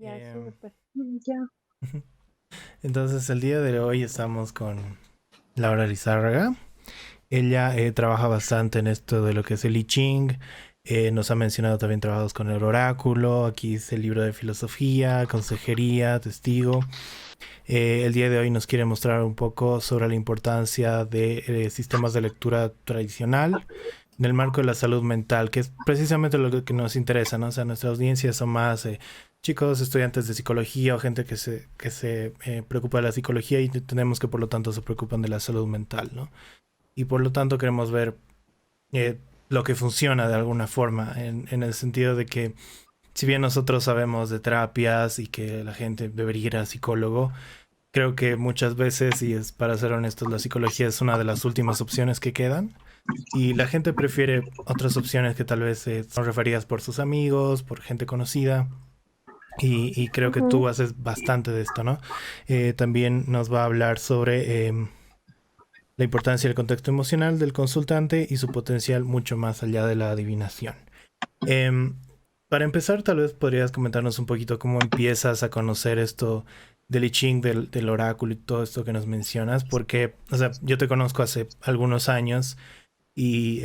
Ya, Em, súper. Ya. entonces, el día de hoy estamos con Laura Lizárraga. Ella trabaja bastante en esto de lo que es el I Ching. Nos ha mencionado también trabajos con el oráculo. Aquí es el libro de filosofía, consejería, testigo. El día de hoy nos quiere mostrar un poco sobre la importancia de sistemas de lectura tradicional en el marco de la salud mental, que es precisamente lo que nos interesa, ¿no? O sea, nuestra audiencia son más chicos, estudiantes de psicología o gente que se preocupa de la psicología y tenemos que por lo tanto se preocupan de la salud mental, ¿no? Y por lo tanto queremos ver eh, lo que funciona de alguna forma, en el sentido de que si bien nosotros sabemos de terapias y que la gente debería ir al psicólogo, creo que muchas veces, y es para ser honestos, la psicología es una de las últimas opciones que quedan. Y la gente prefiere otras opciones que tal vez son referidas por sus amigos, por gente conocida. Y creo que Ujú. tú haces bastante de esto, ¿no? También nos va a hablar sobre la importancia del contexto emocional del consultante y su potencial mucho más allá de la adivinación. Em, para empezar, tal vez podrías comentarnos un poquito cómo empiezas a conocer esto del I Ching, del oráculo y todo esto que nos mencionas, porque, o sea, yo te conozco hace algunos años y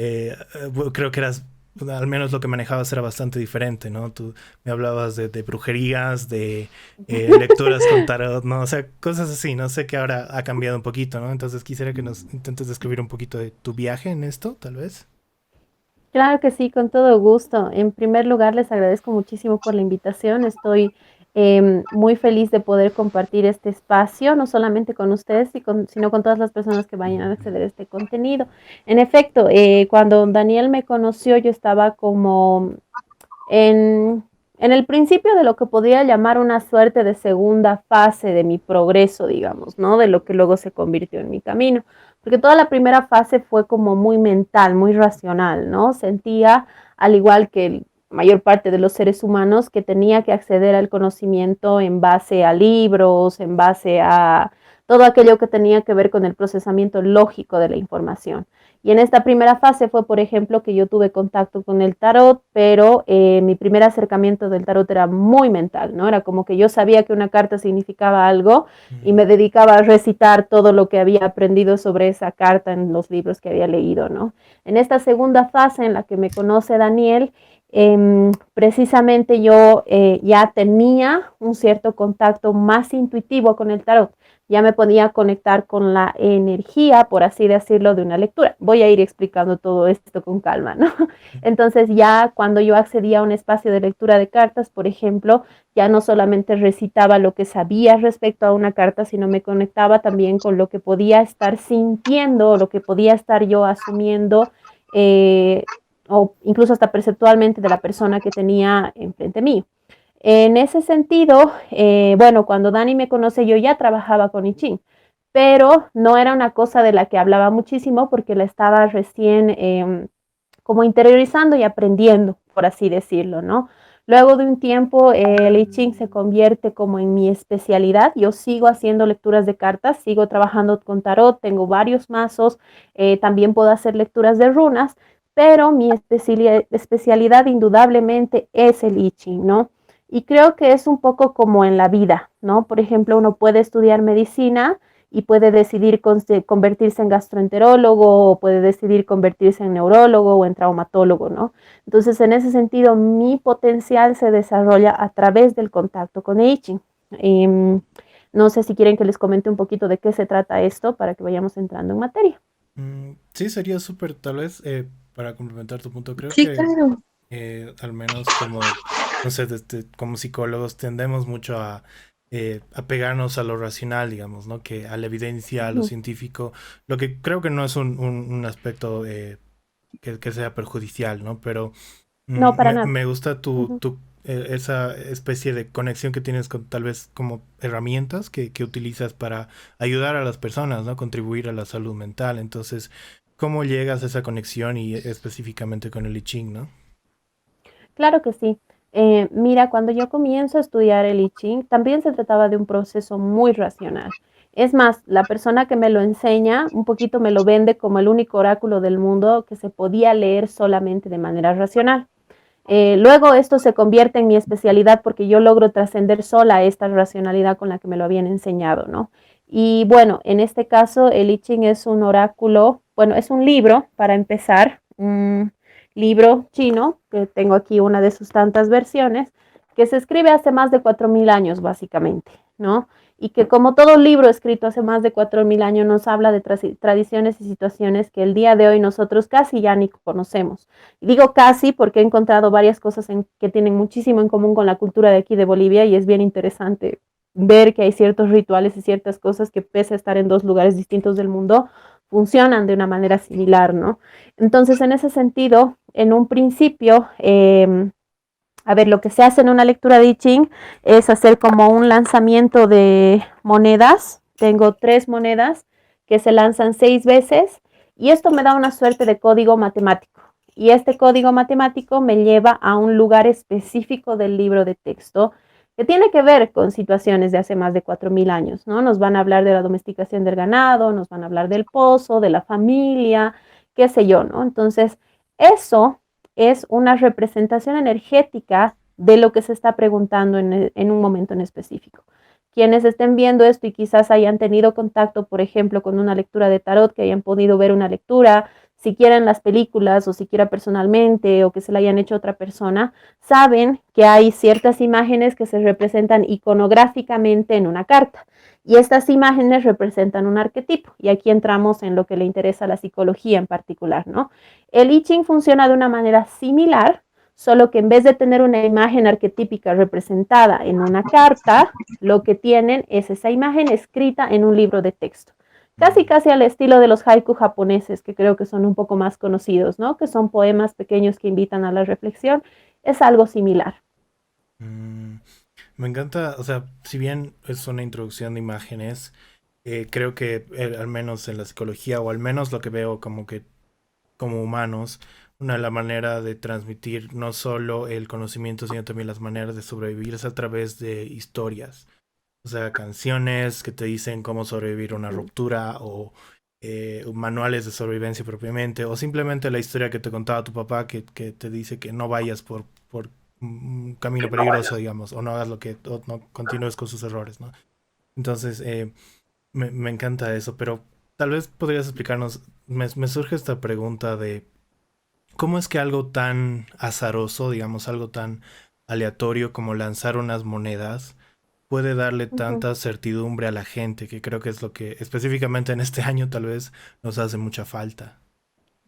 creo que eras, al menos lo que manejabas era bastante diferente, ¿no? Tú me hablabas de brujerías, de lecturas con tarot, ¿no? O sea, cosas así, no sé que ahora ha cambiado un poquito, ¿no? Entonces quisiera que nos intentes describir un poquito de tu viaje en esto, tal vez. Claro que sí, con todo gusto. En primer lugar, les agradezco muchísimo por la invitación. Estoy muy feliz de poder compartir este espacio, no solamente con ustedes, sino con todas las personas que vayan a acceder a este contenido. En efecto, cuando Daniel me conoció, yo estaba como en, en el principio de lo que podría llamar una suerte de segunda fase de mi progreso, digamos, ¿no? De lo que luego se convirtió en mi camino. Porque toda la primera fase fue como muy mental, muy racional, ¿no? Sentía, al igual que la mayor parte de los seres humanos, que tenía que acceder al conocimiento en base a libros, en base a todo aquello que tenía que ver con el procesamiento lógico de la información. Y en esta primera fase fue, por ejemplo, que yo tuve contacto con el tarot, pero mi primer acercamiento del tarot era muy mental, ¿no? Era como que yo sabía que una carta significaba algo y Mm. me dedicaba a recitar todo lo que había aprendido sobre esa carta en los libros que había leído, ¿no? En esta segunda fase en la que me conoce Daniel, precisamente yo ya tenía un cierto contacto más intuitivo con el tarot, ya me podía conectar con la energía, por así decirlo, de una lectura. Voy a ir explicando todo esto con calma, ¿no? Entonces ya cuando yo accedía a un espacio de lectura de cartas, por ejemplo, ya no solamente recitaba lo que sabía respecto a una carta, sino me conectaba también con lo que podía estar sintiendo, lo que podía estar yo asumiendo, eh, o incluso hasta perceptualmente de la persona que tenía enfrente mío. En ese sentido, bueno, cuando Dani me conoce, yo ya trabajaba con I Ching, pero no era una cosa de la que hablaba muchísimo porque la estaba recién como interiorizando y aprendiendo, por así decirlo, ¿no? Luego de un tiempo, el I Ching se convierte como en mi especialidad. Yo sigo haciendo lecturas de cartas, sigo trabajando con tarot, tengo varios mazos, también puedo hacer lecturas de runas, pero mi especialidad indudablemente es el I Ching, ¿no? Y creo que es un poco como en la vida, ¿no? Por ejemplo, uno puede estudiar medicina y puede decidir convertirse en gastroenterólogo o puede decidir convertirse en neurólogo o en traumatólogo, ¿no? Entonces, en ese sentido, mi potencial se desarrolla a través del contacto con el Ching. Eh, no sé si quieren que les comente un poquito de qué se trata esto para que vayamos entrando en materia. Sí, sería súper, tal vez, para complementar tu punto, creo Sí, que claro. al menos como, no sé, como psicólogos tendemos mucho a apegarnos a lo racional, digamos, ¿no? Que a la evidencia, a lo Ujú. científico, lo que creo que no es un aspecto que sea perjudicial, ¿no? Pero No, para nada. me gusta Ujú. esa especie de conexión que tienes con tal vez como herramientas que utilizas para ayudar a las personas, ¿no? Contribuir a la salud mental. Entonces, ¿cómo llegas a esa conexión y específicamente con el I Ching, ¿no? Claro que sí. Mira, cuando yo comienzo a estudiar el I Ching, también se trataba de un proceso muy racional. Es más, la persona que me lo enseña un poquito me lo vende como el único oráculo del mundo que se podía leer solamente de manera racional. Luego esto se convierte en mi especialidad porque yo logro trascender sola esta racionalidad con la que me lo habían enseñado, ¿no? Y bueno, en este caso el I Ching es un oráculo, bueno, es un libro para empezar, un libro chino, que tengo aquí una de sus tantas versiones, que se escribe hace más de 4.000 años básicamente, ¿no? Y que como todo libro escrito hace más de 4.000 años nos habla de tradiciones y situaciones que el día de hoy nosotros casi ya ni conocemos. Y digo casi porque he encontrado varias cosas que tienen muchísimo en común con la cultura de aquí de Bolivia y es bien interesante ver que hay ciertos rituales y ciertas cosas que pese a estar en dos lugares distintos del mundo, funcionan de una manera similar, ¿no? Entonces, en ese sentido, en un principio, a ver, lo que se hace en una lectura de I Ching es hacer como un lanzamiento de monedas. Tengo 3 monedas que se lanzan 6 veces y esto me da una suerte de código matemático. Y este código matemático me lleva a un lugar específico del libro de texto que tiene que ver con situaciones de hace más de 4.000 años, ¿no? Nos van a hablar de la domesticación del ganado, nos van a hablar del pozo, de la familia, qué sé yo, ¿no? Entonces, eso es una representación energética de lo que se está preguntando en un momento en específico. Quienes estén viendo esto y quizás hayan tenido contacto, por ejemplo, con una lectura de tarot, que hayan podido ver una lectura, siquiera en las películas o siquiera personalmente o que se la hayan hecho a otra persona, saben que hay ciertas imágenes que se representan iconográficamente en una carta. Y estas imágenes representan un arquetipo. Y aquí entramos en lo que le interesa a la psicología en particular, ¿no? El I Ching funciona de una manera similar, solo que en vez de tener una imagen arquetípica representada en una carta, lo que tienen es esa imagen escrita en un libro de texto. Casi, casi al estilo de los haiku japoneses, que creo que son un poco más conocidos, ¿no? Que son poemas pequeños que invitan a la reflexión. Es algo similar. Mm, Me encanta, o sea, si bien es una introducción de imágenes, creo que al menos en la psicología, o al menos lo que veo como que como humanos, una de la manera de transmitir no solo el conocimiento, sino también las maneras de sobrevivir es a través de historias. O sea, canciones que te dicen cómo sobrevivir a una ruptura o manuales de sobrevivencia propiamente, o simplemente la historia que te contaba tu papá que te dice que no vayas por un camino peligroso, digamos, o no hagas lo que, o no continúes con sus errores, ¿no? Entonces, me encanta eso, pero tal vez podrías explicarnos, me surge esta pregunta de cómo es que algo tan azaroso, digamos, algo tan aleatorio como lanzar unas monedas puede darle Uh -huh. tanta certidumbre a la gente, que creo que es lo que específicamente en este año tal vez nos hace mucha falta.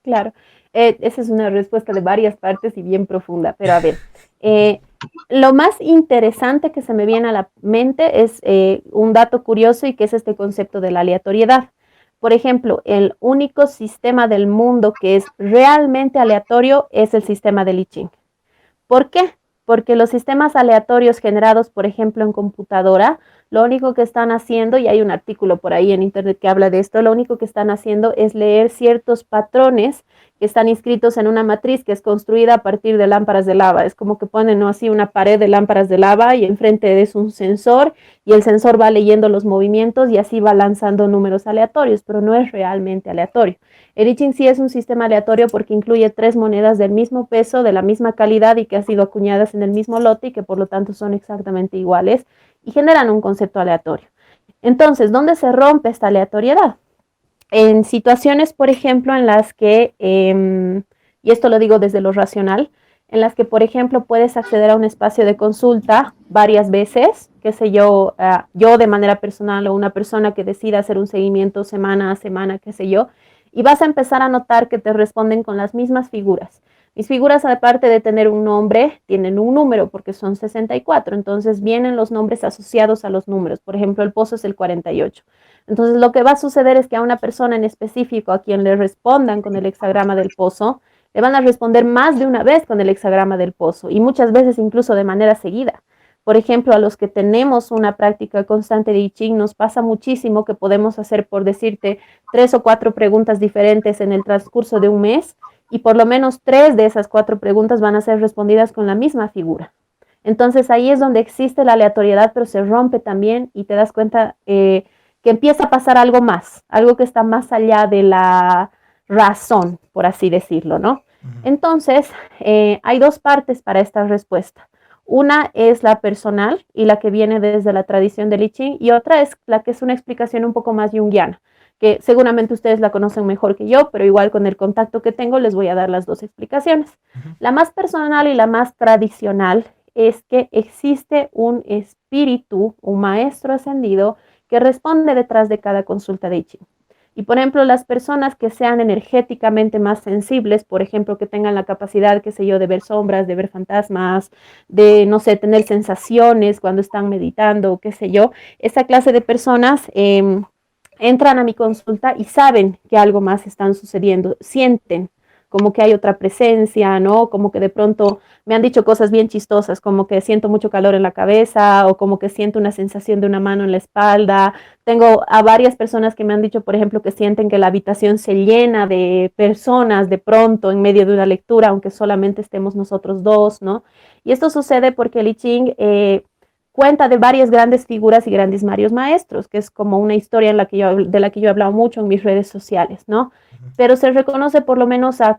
Claro, esa es una respuesta de varias partes y bien profunda, pero a ver, eh, lo más interesante que se me viene a la mente es un dato curioso y que es este concepto de la aleatoriedad. Por ejemplo, el único sistema del mundo que es realmente aleatorio es el sistema de I Ching. ¿Por qué? Porque los sistemas aleatorios generados, por ejemplo, en computadora, lo único que están haciendo, y hay un artículo por ahí en internet que habla de esto, lo único que están haciendo es leer ciertos patrones que están inscritos en una matriz que es construida a partir de lámparas de lava. Es como que ponen, ¿no?, así una pared de lámparas de lava y enfrente es un sensor y el sensor va leyendo los movimientos y así va lanzando números aleatorios, pero no es realmente aleatorio. El I Ching sí es un sistema aleatorio porque incluye 3 monedas del mismo peso, de la misma calidad y que han sido acuñadas en el mismo lote y que por lo tanto son exactamente iguales y generan un concepto aleatorio. Entonces, ¿dónde se rompe esta aleatoriedad? En situaciones, por ejemplo, en las que, y esto lo digo desde lo racional, en las que, por ejemplo, puedes acceder a un espacio de consulta varias veces, qué sé yo, yo de manera personal o una persona que decida hacer un seguimiento semana a semana, qué sé yo, y vas a empezar a notar que te responden con las mismas figuras. Mis figuras, aparte de tener un nombre, tienen un número porque son 64. Entonces vienen los nombres asociados a los números. Por ejemplo, el pozo es el 48. Entonces lo que va a suceder es que a una persona en específico a quien le respondan con el hexagrama del pozo, le van a responder más de una vez con el hexagrama del pozo y muchas veces incluso de manera seguida. Por ejemplo, a los que tenemos una práctica constante de I Ching, nos pasa muchísimo que podemos hacer, por decirte, 3 o 4 preguntas diferentes en el transcurso de un mes y por lo menos 3 de esas 4 preguntas van a ser respondidas con la misma figura. Entonces ahí es donde existe la aleatoriedad, pero se rompe también y te das cuenta que empieza a pasar algo más, algo que está más allá de la razón, por así decirlo, ¿no? Ujú. Entonces, hay dos partes para esta respuesta. Una es la personal y la que viene desde la tradición del I Ching, y otra es la que es una explicación un poco más junguiana, que seguramente ustedes la conocen mejor que yo, pero igual con el contacto que tengo les voy a dar las dos explicaciones. Ujú. La más personal y la más tradicional es que existe un espíritu, un maestro ascendido, que responde detrás de cada consulta de I Ching. Y por ejemplo, las personas que sean energéticamente más sensibles, por ejemplo, que tengan la capacidad, qué sé yo, de ver sombras, de ver fantasmas, de, no sé, tener sensaciones cuando están meditando, qué sé yo, esa clase de personas entran a mi consulta y saben que algo más está sucediendo, sienten como que hay otra presencia, ¿no? Como que de pronto me han dicho cosas bien chistosas, como que siento mucho calor en la cabeza o como que siento una sensación de una mano en la espalda. Tengo a varias personas que me han dicho, por ejemplo, que sienten que la habitación se llena de personas de pronto en medio de una lectura, aunque solamente estemos nosotros dos, ¿no? Y esto sucede porque el I Ching cuenta de varias grandes figuras y grandes maestros, que es como una historia de la que yo he hablado mucho en mis redes sociales, ¿no? Pero se reconoce por lo menos a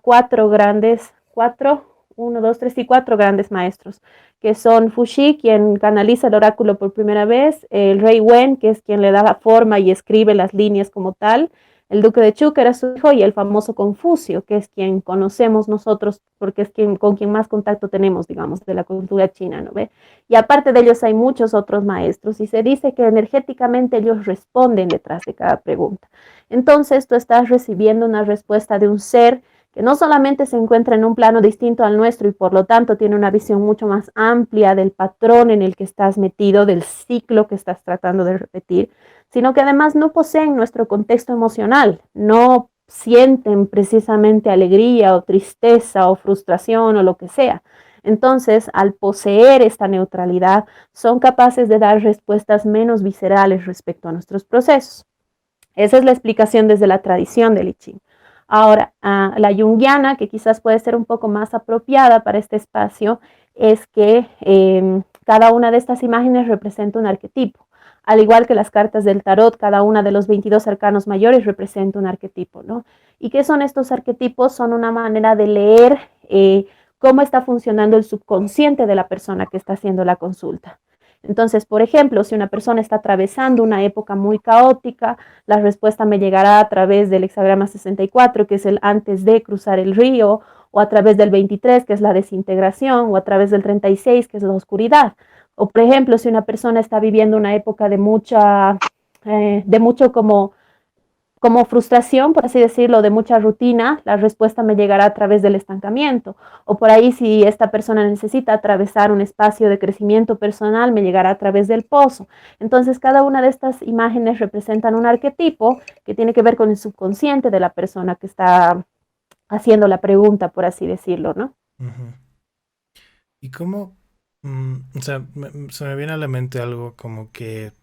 uno, dos, tres y cuatro grandes maestros, que son Fuxi, quien canaliza el oráculo por primera vez, el rey Wen, que es quien le da la forma y escribe las líneas como tal, el duque de Chu, que era su hijo, y el famoso Confucio, que es quien conocemos nosotros, porque es con quien más contacto tenemos, digamos, de la cultura china, ¿no ve? Y aparte de ellos hay muchos otros maestros, y se dice que energéticamente ellos responden detrás de cada pregunta. Entonces tú estás recibiendo una respuesta de un ser que no solamente se encuentra en un plano distinto al nuestro y por lo tanto tiene una visión mucho más amplia del patrón en el que estás metido, del ciclo que estás tratando de repetir, sino que además no poseen nuestro contexto emocional, no sienten precisamente alegría o tristeza o frustración o lo que sea. Entonces, al poseer esta neutralidad, son capaces de dar respuestas menos viscerales respecto a nuestros procesos. Esa es la explicación desde la tradición del I Ching. Ahora, la junguiana, que quizás puede ser un poco más apropiada para este espacio, es que cada una de estas imágenes representa un arquetipo. Al igual que las cartas del tarot, cada una de los 22 arcanos mayores representa un arquetipo, ¿no? ¿Y qué son estos arquetipos? Son una manera de leer cómo está funcionando el subconsciente de la persona que está haciendo la consulta. Entonces, por ejemplo, si una persona está atravesando una época muy caótica, la respuesta me llegará a través del hexagrama 64, que es el antes de cruzar el río, o a través del 23, que es la desintegración, o a través del 36, que es la oscuridad. O, por ejemplo, si una persona está viviendo una época de mucho como frustración, por así decirlo, de mucha rutina, la respuesta me llegará a través del estancamiento. O por ahí, si esta persona necesita atravesar un espacio de crecimiento personal, me llegará a través del pozo. Entonces, cada una de estas imágenes representan un arquetipo que tiene que ver con el subconsciente de la persona que está haciendo la pregunta, por así decirlo, ¿no? Ujú. ¿Y cómo? O sea, se me viene a la mente algo como que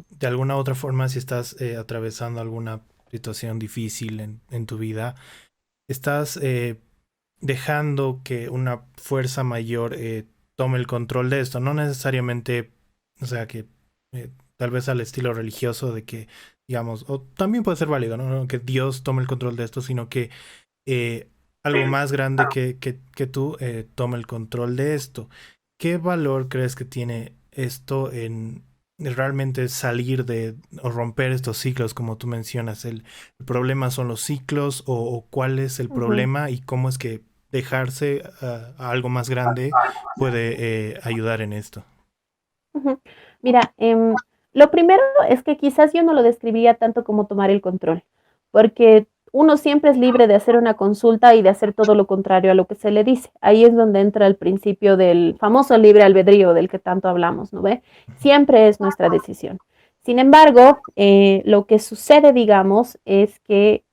de alguna otra forma, si estás atravesando alguna situación difícil en tu vida, estás dejando que una fuerza mayor tome el control de esto. No necesariamente, o sea, que tal vez al estilo religioso de que, digamos, o también puede ser válido, ¿no? No que Dios tome el control de esto, sino que eh, algo más grande que tú tome el control de esto. ¿Qué valor crees que tiene esto en realmente salir de o romper estos ciclos, como tú mencionas? ¿El problema son los ciclos o cuál es el Uh -huh. problema y cómo es que dejarse a algo más grande puede ayudar en esto? Uh -huh. Mira, lo primero es que quizás yo no lo describiría tanto como tomar el control, porque uno siempre es libre de hacer una consulta y de hacer todo lo contrario a lo que se le dice. Ahí es donde entra el principio del famoso libre albedrío del que tanto hablamos, ¿no ve? Siempre es nuestra decisión. Sin embargo, lo que sucede, digamos, es que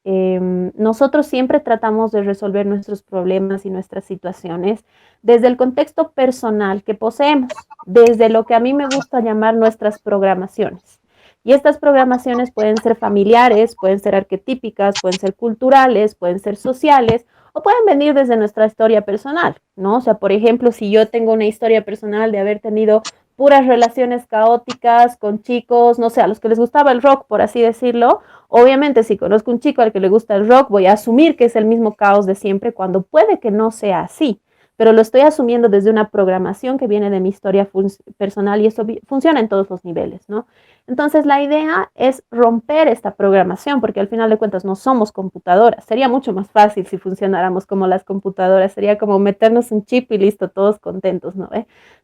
nosotros siempre tratamos de resolver nuestros problemas y nuestras situaciones desde el contexto personal que poseemos, desde lo que a mí me gusta llamar nuestras programaciones. Y estas programaciones pueden ser familiares, pueden ser arquetípicas, pueden ser culturales, pueden ser sociales o pueden venir desde nuestra historia personal, ¿no? O sea, por ejemplo, si yo tengo una historia personal de haber tenido puras relaciones caóticas con chicos, no sé, a los que les gustaba el rock, por así decirlo. Obviamente, si conozco un chico al que le gusta el rock, voy a asumir que es el mismo caos de siempre, cuando puede que no sea así, pero lo estoy asumiendo desde una programación que viene de mi historia personal y eso funciona en todos los niveles, ¿no? Entonces, la idea es romper esta programación, porque al final de cuentas no somos computadoras. Sería mucho más fácil si funcionáramos como las computadoras, sería como meternos un chip y listo, todos contentos, ¿no?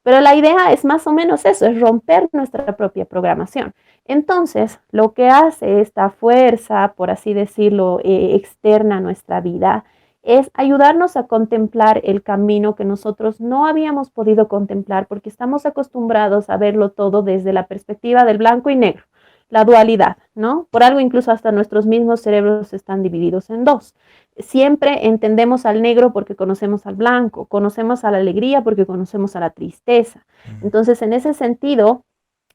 Pero la idea es más o menos eso, es romper nuestra propia programación. Entonces, lo que hace esta fuerza, por así decirlo, externa a nuestra vida, es ayudarnos a contemplar el camino que nosotros no habíamos podido contemplar porque estamos acostumbrados a verlo todo desde la perspectiva del blanco y negro, la dualidad, ¿no? Por algo incluso hasta nuestros mismos cerebros están divididos en dos. Siempre entendemos al negro porque conocemos al blanco, conocemos a la alegría porque conocemos a la tristeza. Entonces, en ese sentido,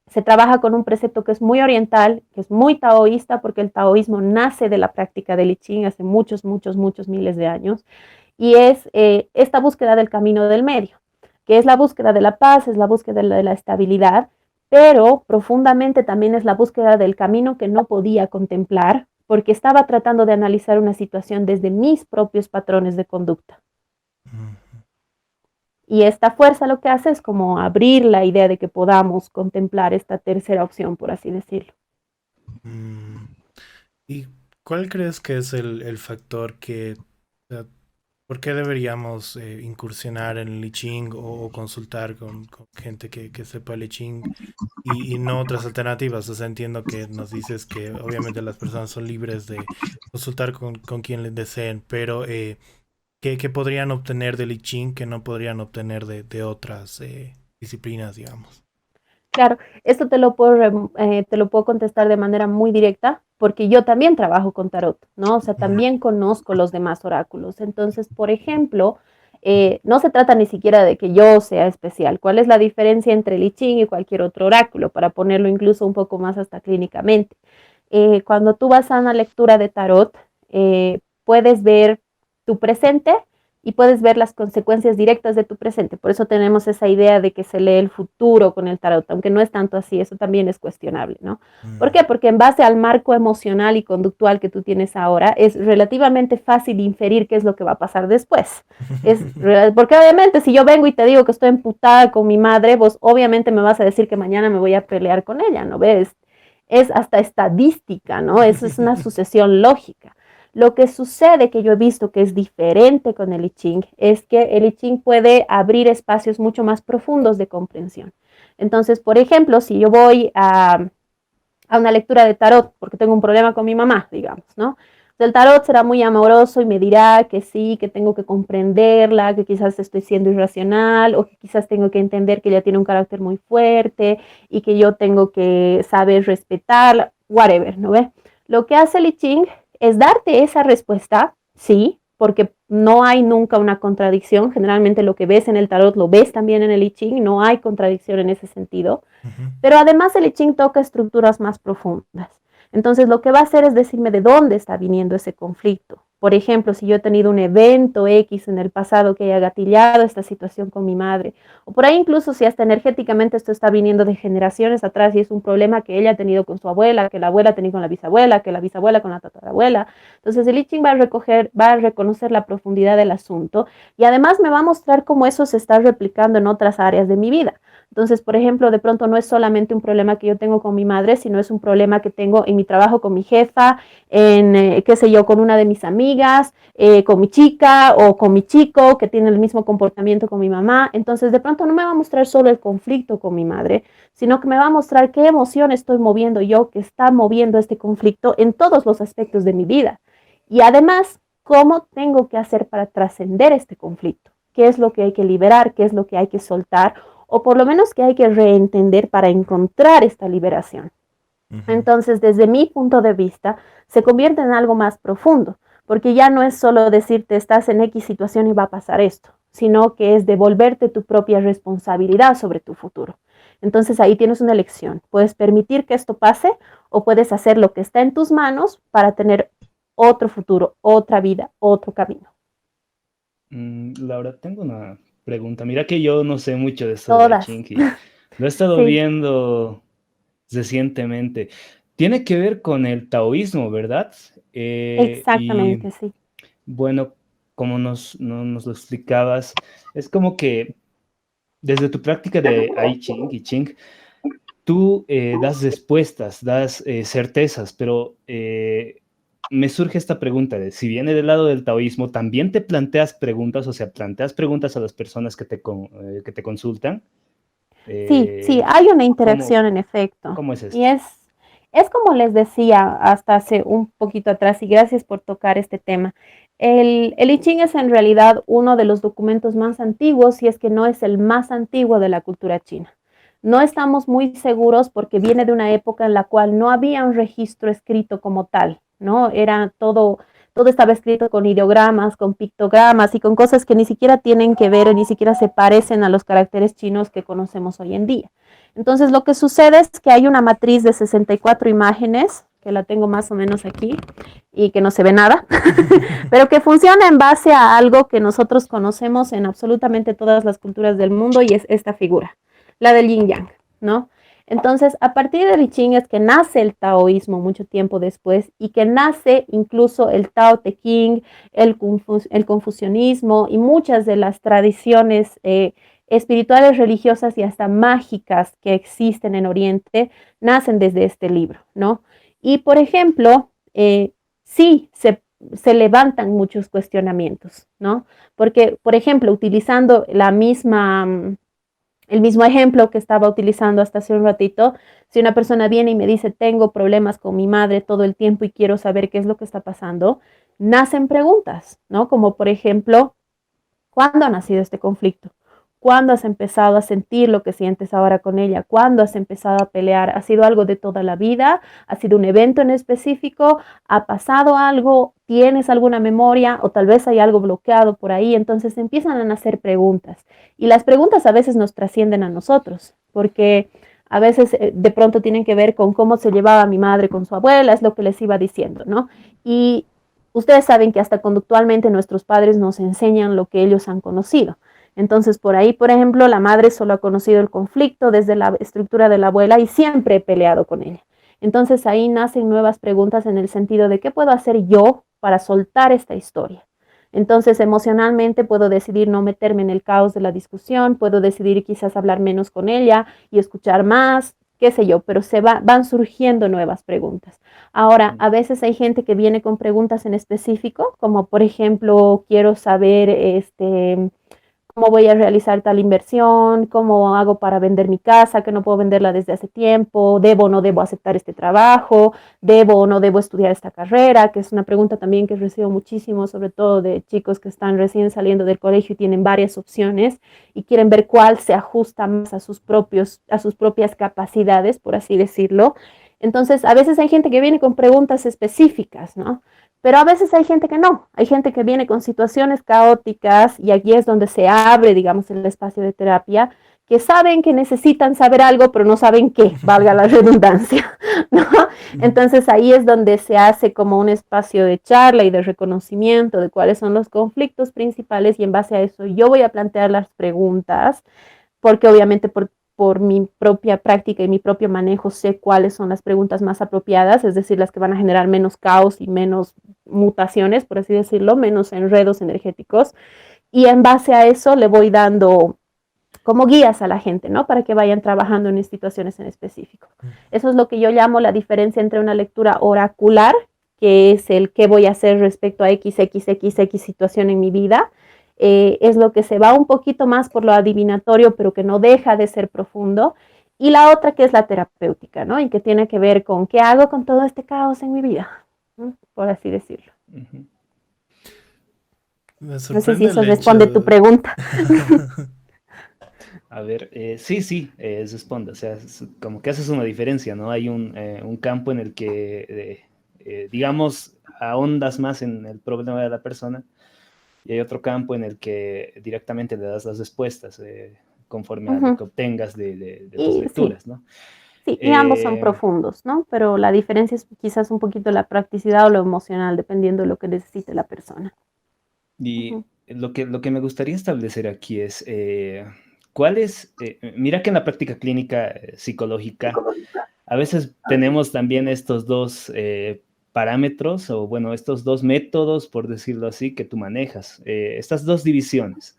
se trabaja con un precepto que es muy oriental, que es muy taoísta, porque el taoísmo nace de la práctica del I Ching hace muchos, muchos, muchos miles de años, y es esta búsqueda del camino del medio, que es la búsqueda de la paz, es la búsqueda de la estabilidad, pero profundamente también es la búsqueda del camino que no podía contemplar, porque estaba tratando de analizar una situación desde mis propios patrones de conducta. Y esta fuerza lo que hace es como abrir la idea de que podamos contemplar esta tercera opción, por así decirlo. Mm. ¿Y cuál crees que es el factor que, o sea, por qué deberíamos incursionar en el I Ching o consultar con gente que sepa el I Ching y no otras alternativas? O sea, entiendo que nos dices que obviamente las personas son libres de consultar con quien les deseen, pero ¿qué podrían obtener del I Ching que no podrían obtener de otras disciplinas, digamos? Claro, esto te lo puedo contestar de manera muy directa porque yo también trabajo con tarot, ¿no? O sea, Mm, también conozco los demás oráculos. Entonces, por ejemplo, no se trata ni siquiera de que yo sea especial. ¿Cuál es la diferencia entre el I Ching y cualquier otro oráculo? Para ponerlo incluso un poco más hasta clínicamente. Cuando tú vas a una lectura de tarot, puedes ver tu presente y puedes ver las consecuencias directas de tu presente. Por eso tenemos esa idea de que se lee el futuro con el tarot, aunque no es tanto así, eso también es cuestionable, ¿no? ¿Por mm, qué? Porque en base al marco emocional y conductual que tú tienes ahora, es relativamente fácil inferir qué es lo que va a pasar después. Porque obviamente si yo vengo y te digo que estoy emputada con mi madre, vos obviamente me vas a decir que mañana me voy a pelear con ella, ¿no ves? Es hasta estadística, ¿no? Eso es una sucesión lógica. Lo que sucede, que yo he visto que es diferente con el I Ching, es que el I Ching puede abrir espacios mucho más profundos de comprensión. Entonces, por ejemplo, si yo voy a una lectura de tarot, porque tengo un problema con mi mamá, digamos, ¿no? El tarot será muy amoroso y me dirá que sí, que tengo que comprenderla, que quizás estoy siendo irracional o que quizás tengo que entender que ella tiene un carácter muy fuerte y que yo tengo que saber respetarla, whatever, ¿no ve? Lo que hace el I Ching es darte esa respuesta, sí, porque no hay nunca una contradicción. Generalmente lo que ves en el tarot lo ves también en el I Ching, no hay contradicción en ese sentido. ujú. Pero además el I Ching toca estructuras más profundas. Entonces lo que va a hacer es decirme de dónde está viniendo ese conflicto. Por ejemplo, si yo he tenido un evento X en el pasado que haya gatillado esta situación con mi madre, o por ahí incluso si hasta energéticamente esto está viniendo de generaciones atrás y es un problema que ella ha tenido con su abuela, que la abuela ha tenido con la bisabuela, que la bisabuela con la tatarabuela. Entonces el I Ching va a reconocer la profundidad del asunto y además me va a mostrar cómo eso se está replicando en otras áreas de mi vida. Entonces, por ejemplo, de pronto no es solamente un problema que yo tengo con mi madre, sino es un problema que tengo en mi trabajo con mi jefa, en, qué sé yo, con una de mis amigas, con mi chica o con mi chico que tiene el mismo comportamiento con mi mamá. Entonces, de pronto no me va a mostrar solo el conflicto con mi madre, sino que me va a mostrar qué emoción estoy moviendo yo que está moviendo este conflicto en todos los aspectos de mi vida. Y además, cómo tengo que hacer para trascender este conflicto, qué es lo que hay que liberar, qué es lo que hay que soltar o por lo menos que hay que reentender para encontrar esta liberación. Ujú. Entonces, desde mi punto de vista, se convierte en algo más profundo, porque ya no es solo decirte estás en X situación y va a pasar esto, sino que es devolverte tu propia responsabilidad sobre tu futuro. Entonces ahí tienes una elección. Puedes permitir que esto pase o puedes hacer lo que está en tus manos para tener otro futuro, otra vida, otro camino. Laura, tengo una pregunta. Mira que yo no sé mucho de eso de la Todas. chinky. Lo he estado Sí, viendo recientemente. Tiene que ver con el taoísmo, ¿verdad? Y exactamente, sí. bueno, como nos lo explicabas, es como que desde tu práctica de I Ching y Ching, tú das respuestas, das certezas, pero me surge esta pregunta de si viene del lado del taoísmo, ¿también te planteas preguntas, o sea, planteas preguntas a las personas que te consultan? Sí, sí, Eh, hay una ¿Cómo, interacción en efecto. cómo es Y esto? es como les decía hasta hace un poquito atrás, y gracias por tocar este tema. El I Ching es en realidad uno de los documentos más antiguos, si es que no es el más antiguo de la cultura china. No estamos muy seguros porque viene de una época en la cual no había un registro escrito como tal, ¿no? Era todo estaba escrito con ideogramas, con pictogramas y con cosas que ni siquiera tienen que ver, ni siquiera se parecen a los caracteres chinos que conocemos hoy en día. Entonces, lo que sucede es que hay una matriz de 64 imágenes, que la tengo más o menos aquí, y que no se ve nada, pero que funciona en base a algo que nosotros conocemos en absolutamente todas las culturas del mundo y es esta figura, la del yin yang, ¿no? Entonces, a partir del I Ching es que nace el taoísmo mucho tiempo después y que nace incluso el Tao Te Ching, el confucianismo y muchas de las tradiciones espirituales, religiosas y hasta mágicas que existen en Oriente nacen desde este libro, ¿no? Y por ejemplo, sí se levantan muchos cuestionamientos, ¿no? Porque, por ejemplo, utilizando el mismo ejemplo que estaba utilizando hasta hace un ratito, si una persona viene y me dice, tengo problemas con mi madre todo el tiempo y quiero saber qué es lo que está pasando, nacen preguntas, ¿no? Como por ejemplo, ¿cuándo ha nacido este conflicto? ¿Cuándo has empezado a sentir lo que sientes ahora con ella? ¿Cuándo has empezado a pelear? ¿Ha sido algo de toda la vida? ¿Ha sido un evento en específico? ¿Ha pasado algo? ¿Tienes alguna memoria? ¿O tal vez hay algo bloqueado por ahí? Entonces empiezan a nacer preguntas. Y las preguntas a veces nos trascienden a nosotros, porque a veces de pronto tienen que ver con cómo se llevaba mi madre con su abuela, es lo que les iba diciendo, ¿no? Y ustedes saben que hasta conductualmente nuestros padres nos enseñan lo que ellos han conocido. Entonces, por ahí, por ejemplo, la madre solo ha conocido el conflicto desde la estructura de la abuela y siempre he peleado con ella. Entonces, ahí nacen nuevas preguntas en el sentido de qué puedo hacer yo para soltar esta historia. Entonces, emocionalmente puedo decidir no meterme en el caos de la discusión, puedo decidir quizás hablar menos con ella y escuchar más, qué sé yo, pero van surgiendo nuevas preguntas. Ahora, a veces hay gente que viene con preguntas en específico, como por ejemplo, quiero saber cómo voy a realizar tal inversión, cómo hago para vender mi casa, que no puedo venderla desde hace tiempo, debo o no debo aceptar este trabajo, debo o no debo estudiar esta carrera, que es una pregunta también que recibo muchísimo, sobre todo de chicos que están recién saliendo del colegio y tienen varias opciones y quieren ver cuál se ajusta más a sus propias capacidades, por así decirlo. Entonces, a veces hay gente que viene con preguntas específicas, ¿no? Pero a veces hay gente que no, hay gente que viene con situaciones caóticas y aquí es donde se abre, digamos, el espacio de terapia, que saben que necesitan saber algo, pero no saben qué, valga la redundancia, ¿no? Entonces ahí es donde se hace como un espacio de charla y de reconocimiento de cuáles son los conflictos principales y en base a eso yo voy a plantear las preguntas porque obviamente por mi propia práctica y mi propio manejo sé cuáles son las preguntas más apropiadas, es decir, las que van a generar menos caos y menos mutaciones, por así decirlo, menos enredos energéticos. Y en base a eso le voy dando como guías a la gente, ¿no? Para que vayan trabajando en situaciones en específico. Eso es lo que yo llamo la diferencia entre una lectura oracular, que es el qué voy a hacer respecto a XXXX situación en mi vida, es lo que se va un poquito más por lo adivinatorio, pero que no deja de ser profundo. Y la otra que es la terapéutica, ¿no? Y que tiene que ver con qué hago con todo este caos en mi vida, ¿no? Por así decirlo. Ujú. Me No sé si sorprende eso el responde tu hecho. pregunta. A ver, sí, sí, responde. O sea, como que haces una diferencia, ¿no? Hay un campo en el que, digamos, ahondas más en el problema de la persona y hay otro campo en el que directamente le das las respuestas conforme Uh a lo -huh. que obtengas de tus Y sí, lecturas, ¿no? sí, y ambos son Eh, profundos, ¿no? Pero la diferencia es quizás un poquito la practicidad o lo emocional, dependiendo de lo que necesite la persona. y Ujú, lo que me gustaría establecer aquí es, ¿cuál es? Mira que en la práctica clínica psicológica a veces tenemos también estos dos parámetros, o bueno, estos dos métodos, por decirlo así, que tú manejas, estas dos divisiones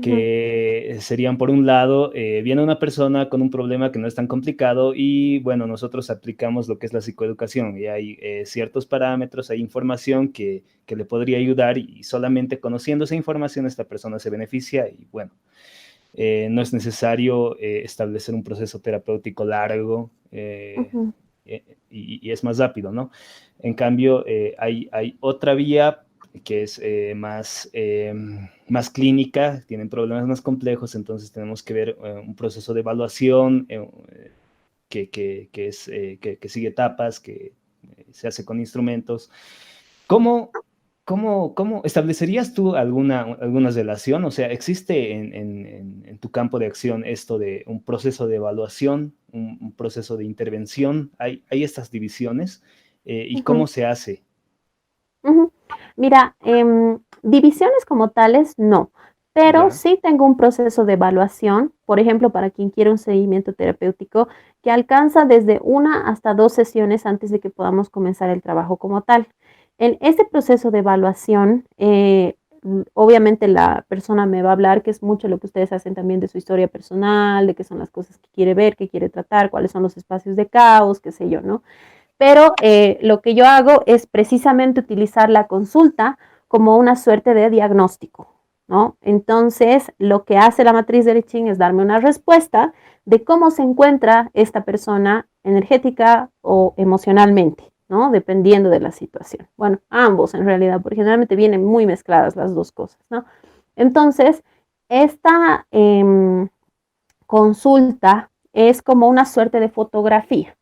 que serían, por un lado, viene una persona con un problema que no es tan complicado y, bueno, nosotros aplicamos lo que es la psicoeducación y hay ciertos parámetros, hay información que le podría ayudar y solamente conociendo esa información esta persona se beneficia y, bueno, no es necesario establecer un proceso terapéutico largo y es más rápido, ¿no? En cambio, hay otra vía que es más clínica, tienen problemas más complejos, entonces tenemos que ver un proceso de evaluación que sigue etapas, que se hace con instrumentos. ¿Cómo, cómo establecerías tú alguna relación? O sea, ¿existe en tu campo de acción esto de un proceso de evaluación, un proceso de intervención? ¿Hay estas divisiones? ¿Y cómo se hace? Mira, divisiones como tales, no, pero Ya, sí tengo un proceso de evaluación, por ejemplo, para quien quiere un seguimiento terapéutico, que alcanza desde una hasta dos sesiones antes de que podamos comenzar el trabajo como tal. En este proceso de evaluación, obviamente la persona me va a hablar, que es mucho lo que ustedes hacen también de su historia personal, de qué son las cosas que quiere ver, que quiere tratar, cuáles son los espacios de caos, qué sé yo, ¿no? Pero lo que yo hago es precisamente utilizar la consulta como una suerte de diagnóstico, ¿no? Entonces, lo que hace la matriz de Liching es darme una respuesta de cómo se encuentra esta persona energética o emocionalmente, ¿no? Dependiendo de la situación. Bueno, ambos en realidad, porque generalmente vienen muy mezcladas las dos cosas, ¿no? Entonces, esta consulta es como una suerte de fotografía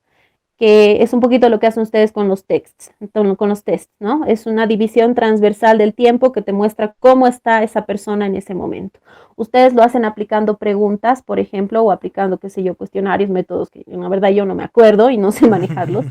que es un poquito lo que hacen ustedes con los texts, con los tests, ¿no? Es una división transversal del tiempo que te muestra cómo está esa persona en ese momento. Ustedes lo hacen aplicando preguntas, por ejemplo, o aplicando, qué sé yo, cuestionarios, métodos que la verdad yo no me acuerdo y no sé manejarlos.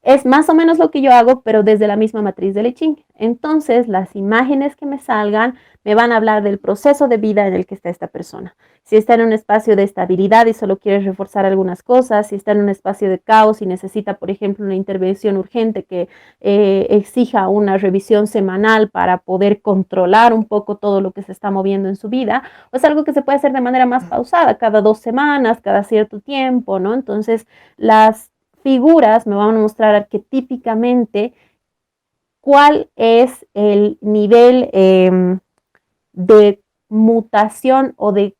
Es más o menos lo que yo hago, pero desde la misma matriz de Liching. Entonces, las imágenes que me salgan me van a hablar del proceso de vida en el que está esta persona. Si está en un espacio de estabilidad y solo quiere reforzar algunas cosas, si está en un espacio de caos y necesita, por ejemplo, una intervención urgente que exija una revisión semanal para poder controlar un poco todo lo que se está moviendo en su vida, o es algo que se puede hacer de manera más pausada, cada 2 semanas, cada cierto tiempo, ¿no? Entonces, las figuras me van a mostrar arquetípicamente cuál es el nivel de mutación o de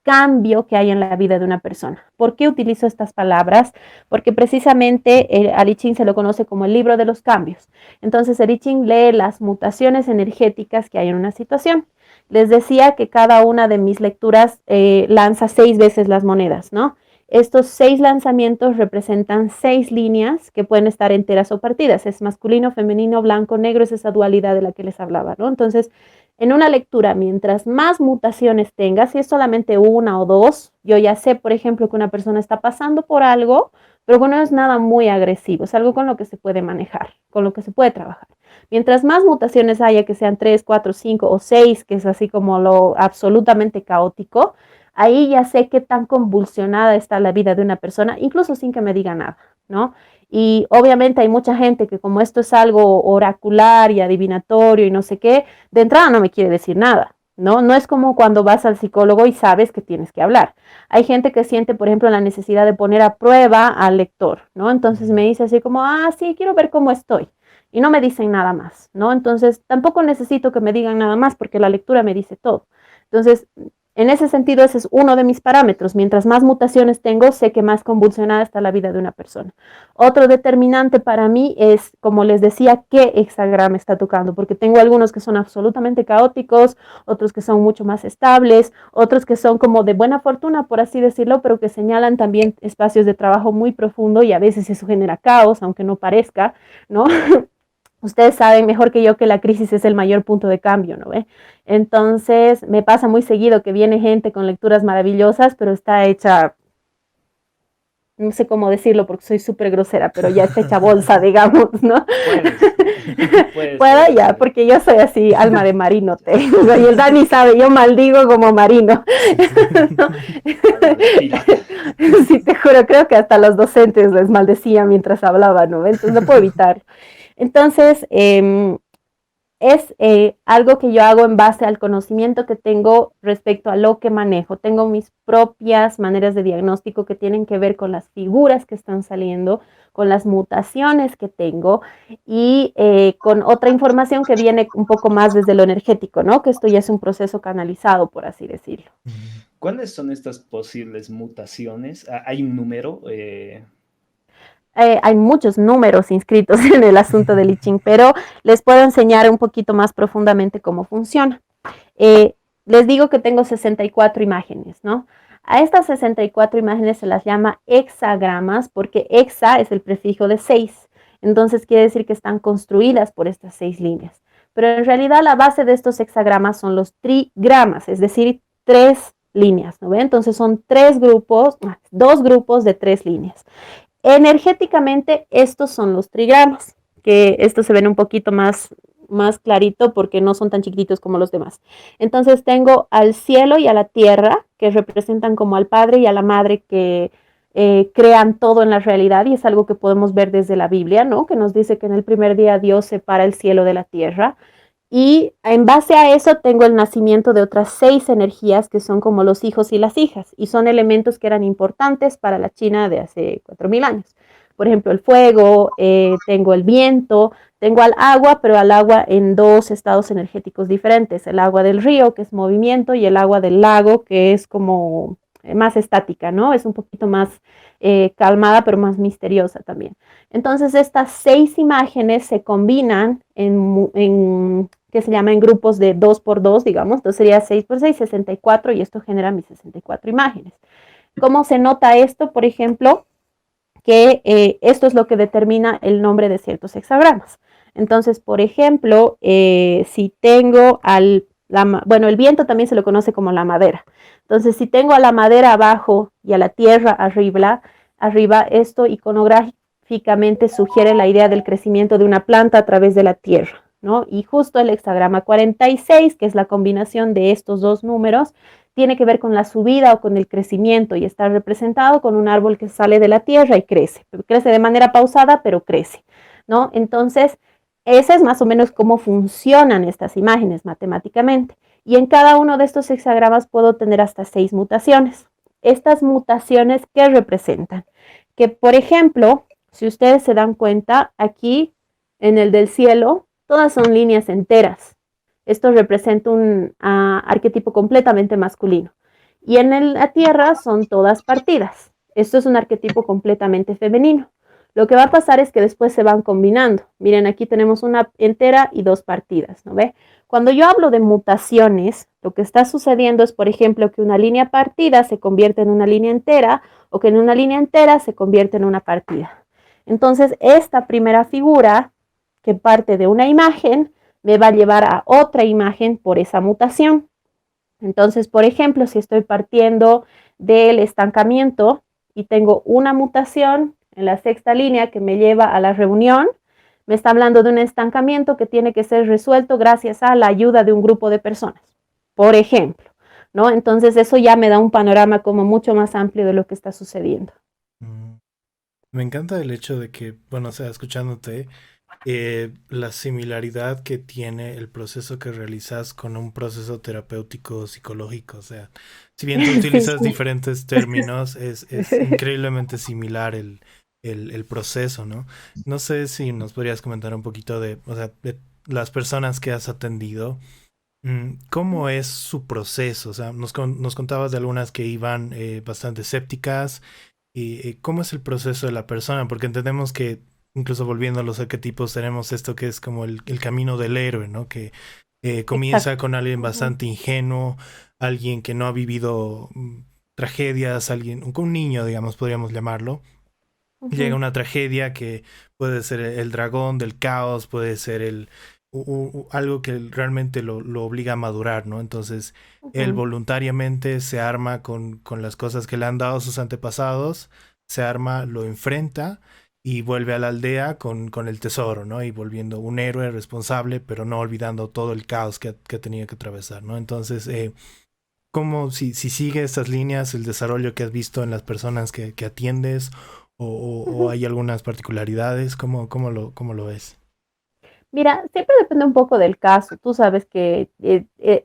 cambio que hay en la vida de una persona. ¿Por qué utilizo estas palabras? Porque precisamente a I Ching se lo conoce como el libro de los cambios. Entonces, el I Ching lee las mutaciones energéticas que hay en una situación. Les decía que cada una de mis lecturas lanza 6 veces las monedas, ¿no? Estos 6 lanzamientos representan 6 líneas que pueden estar enteras o partidas. Es masculino, femenino, blanco, negro, es esa dualidad de la que les hablaba, ¿no? Entonces, en una lectura, mientras más mutaciones tenga, si es solamente una o dos, yo ya sé, por ejemplo, que una persona está pasando por algo, pero que no es nada muy agresivo, es algo con lo que se puede manejar, con lo que se puede trabajar. Mientras más mutaciones haya, que sean 3, 4, 5 o 6, que es así como lo absolutamente caótico, ahí ya sé qué tan convulsionada está la vida de una persona, incluso sin que me diga nada, ¿no? Y obviamente hay mucha gente que como esto es algo oracular y adivinatorio y no sé qué, de entrada no me quiere decir nada, ¿no? No es como cuando vas al psicólogo y sabes que tienes que hablar. Hay gente que siente, por ejemplo, la necesidad de poner a prueba al lector, ¿no? Entonces me dice así como, ah, sí, quiero ver cómo estoy. Y no me dicen nada más, ¿no? Entonces tampoco necesito que me digan nada más porque la lectura me dice todo. Entonces, en ese sentido, ese es uno de mis parámetros. Mientras más mutaciones tengo, sé que más convulsionada está la vida de una persona. Otro determinante para mí es, como les decía, qué hexagrama está tocando, porque tengo algunos que son absolutamente caóticos, otros que son mucho más estables, otros que son como de buena fortuna, por así decirlo, pero que señalan también espacios de trabajo muy profundo y a veces eso genera caos, aunque no parezca, ¿no? Ustedes saben mejor que yo que la crisis es el mayor punto de cambio, ¿no ve? Entonces, me pasa muy seguido que viene gente con lecturas maravillosas, pero está hecha, no sé cómo decirlo porque soy súper grosera, pero ya está hecha bolsa, digamos, ¿no? Puedes. Puede Puedo ser, ya, porque yo soy así, alma de marino tengo, y el Dani sabe, yo maldigo como marino. ¿No? alma de pirata. Sí, te juro, creo que hasta los docentes les maldecía mientras hablaba, ¿no? Entonces no puedo evitar. Entonces, es algo que yo hago en base al conocimiento que tengo respecto a lo que manejo. Tengo mis propias maneras de diagnóstico que tienen que ver con las figuras que están saliendo, con las mutaciones que tengo y con otra información que viene un poco más desde lo energético, ¿no? Que esto ya es un proceso canalizado, por así decirlo. ¿Cuáles son estas posibles mutaciones? ¿Hay un número? Hay muchos números inscritos en el asunto del I Ching, pero les puedo enseñar un poquito más profundamente cómo funciona. Les digo que tengo 64 imágenes, ¿no? A estas 64 imágenes se las llama hexagramas porque hexa es el prefijo de 6. Entonces quiere decir que están construidas por estas 6 líneas. Pero en realidad la base de estos hexagramas son los trigramas, es decir, 3 líneas, ¿no ve? Entonces son 3 grupos, 2 grupos de 3 líneas. Energéticamente, estos son los trigramas, que estos se ven un poquito más clarito porque no son tan chiquititos como los demás. Entonces tengo al cielo y a la tierra, que representan como al padre y a la madre que crean todo en la realidad, y es algo que podemos ver desde la Biblia, ¿no? Que nos dice que en el primer día Dios separa el cielo de la tierra. Y en base a eso tengo el nacimiento de otras 6 energías que son como los hijos y las hijas, y son elementos que eran importantes para la China de hace 4000 años. Por ejemplo, el fuego, tengo el viento, tengo al agua, pero al agua en 2 estados energéticos diferentes. El agua del río, que es movimiento, y el agua del lago, que es como más estática, ¿no? Es un poquito más calmada, pero más misteriosa también. Entonces, estas 6 imágenes se combinan que se llama en grupos de 2 por 2, digamos, entonces sería 6 por 6, 64, y esto genera mis 64 imágenes. ¿Cómo se nota esto? Por ejemplo, que esto es lo que determina el nombre de ciertos hexagramas. Entonces, por ejemplo, si tengo bueno, el viento también se lo conoce como la madera. Entonces, si tengo a la madera abajo y a la tierra arriba, esto iconográficamente sugiere la idea del crecimiento de una planta a través de la tierra, ¿no? Y justo el hexagrama 46, que es la combinación de estos dos números, tiene que ver con la subida o con el crecimiento, y está representado con un árbol que sale de la tierra y crece. Crece de manera pausada, pero crece, ¿no? Entonces, ese es más o menos cómo funcionan estas imágenes matemáticamente. Y en cada uno de estos hexagramas puedo tener hasta 6 mutaciones. Estas mutaciones, ¿qué representan? Que, por ejemplo, si ustedes se dan cuenta, aquí en el del cielo, todas son líneas enteras. Esto representa un arquetipo completamente masculino. Y en la tierra son todas partidas. Esto es un arquetipo completamente femenino. Lo que va a pasar es que después se van combinando. Miren, aquí tenemos una entera y 2 partidas, ¿no ve? Cuando yo hablo de mutaciones, lo que está sucediendo es, por ejemplo, que una línea partida se convierte en una línea entera, o que en una línea entera se convierte en una partida. Entonces, esta primera figura, que parte de una imagen, me va a llevar a otra imagen por esa mutación. Entonces, por ejemplo, si estoy partiendo del estancamiento y tengo una mutación en la 6ª línea que me lleva a la reunión, me está hablando de un estancamiento que tiene que ser resuelto gracias a la ayuda de un grupo de personas, por ejemplo, ¿no? Entonces eso ya me da un panorama como mucho más amplio de lo que está sucediendo. Me encanta el hecho de que, bueno, o sea, escuchándote, la similaridad que tiene el proceso que realizas con un proceso terapéutico psicológico. O sea, si bien tú utilizas diferentes términos, es increíblemente similar el proceso, ¿no? No sé si nos podrías comentar un poquito o sea, de las personas que has atendido. ¿Cómo es su proceso? O sea, nos contabas de algunas que iban bastante escépticas. ¿Y cómo es el proceso de la persona? Porque entendemos que, incluso volviendo a los arquetipos, tenemos esto que es como el camino del héroe, ¿no? Que comienza con alguien bastante ingenuo, alguien que no ha vivido tragedias, un niño, digamos, podríamos llamarlo. Llega una tragedia que puede ser el dragón del caos, puede ser algo que realmente lo obliga a madurar, ¿no? Entonces, él voluntariamente se arma con las cosas que le han dado sus antepasados, se arma, lo enfrenta y vuelve a la aldea con el tesoro, ¿no? Y volviendo un héroe responsable, pero no olvidando todo el caos que tenía que atravesar, ¿no? Entonces, ¿cómo si sigue estas líneas, el desarrollo que has visto en las personas que atiendes, o Ujú. hay algunas particularidades? ¿Cómo lo ves? Mira, siempre depende un poco del caso. Tú sabes que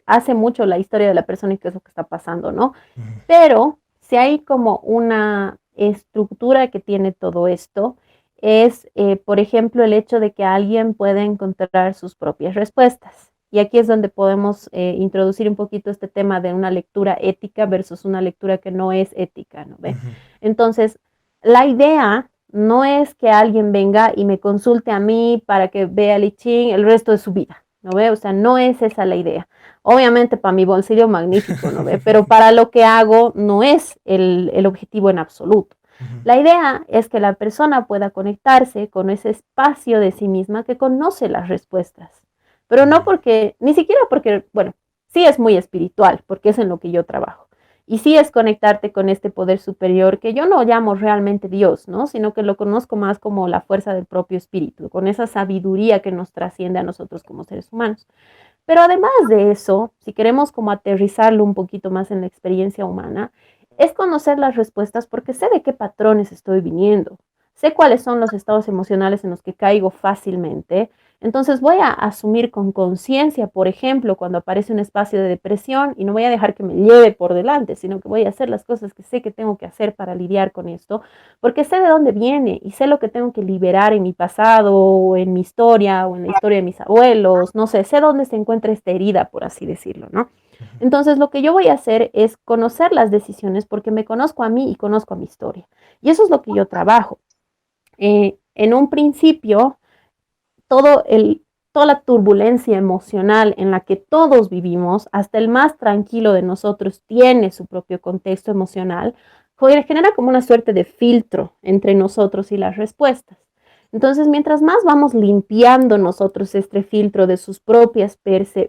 hace mucho la historia de la persona y qué es lo que está pasando, ¿no? Ujú, Pero si hay como una estructura que tiene todo esto, es, por ejemplo, el hecho de que alguien pueda encontrar sus propias respuestas. Y aquí es donde podemos introducir un poquito este tema de una lectura ética versus una lectura que no es ética, ¿no ve? ujú, Entonces, la idea no es que alguien venga y me consulte a mí para que vea el I Ching el resto de su vida, ¿no ve? O sea, no es esa la idea. Obviamente para mi bolsillo magnífico, ¿no ve? Pero para lo que hago no es el objetivo en absoluto. ujú, La idea es que la persona pueda conectarse con ese espacio de sí misma que conoce las respuestas. Pero no porque, ni siquiera porque, bueno, sí es muy espiritual, porque es en lo que yo trabajo. Y sí es conectarte con este poder superior que yo no llamo realmente Dios, ¿no? Sino que lo conozco más como la fuerza del propio espíritu, con esa sabiduría que nos trasciende a nosotros como seres humanos. Pero además de eso, si queremos como aterrizarlo un poquito más en la experiencia humana, es conocer las respuestas porque sé de qué patrones estoy viniendo, sé cuáles son los estados emocionales en los que caigo fácilmente. Entonces voy a asumir con conciencia, por ejemplo, cuando aparece un espacio de depresión y no voy a dejar que me lleve por delante, sino que voy a hacer las cosas que sé que tengo que hacer para lidiar con esto, porque sé de dónde viene y sé lo que tengo que liberar en mi pasado o en mi historia o en la historia de mis abuelos, no sé, sé dónde se encuentra esta herida, por así decirlo, ¿no? ujú. Entonces, lo que yo voy a hacer es conocer las decisiones porque me conozco a mí y conozco a mi historia. Y eso es lo que yo trabajo. En un principio, todo el, toda la turbulencia emocional en la que todos vivimos, hasta el más tranquilo de nosotros tiene su propio contexto emocional, genera como una suerte de filtro entre nosotros y las respuestas. Entonces, mientras más vamos limpiando nosotros este filtro de sus propias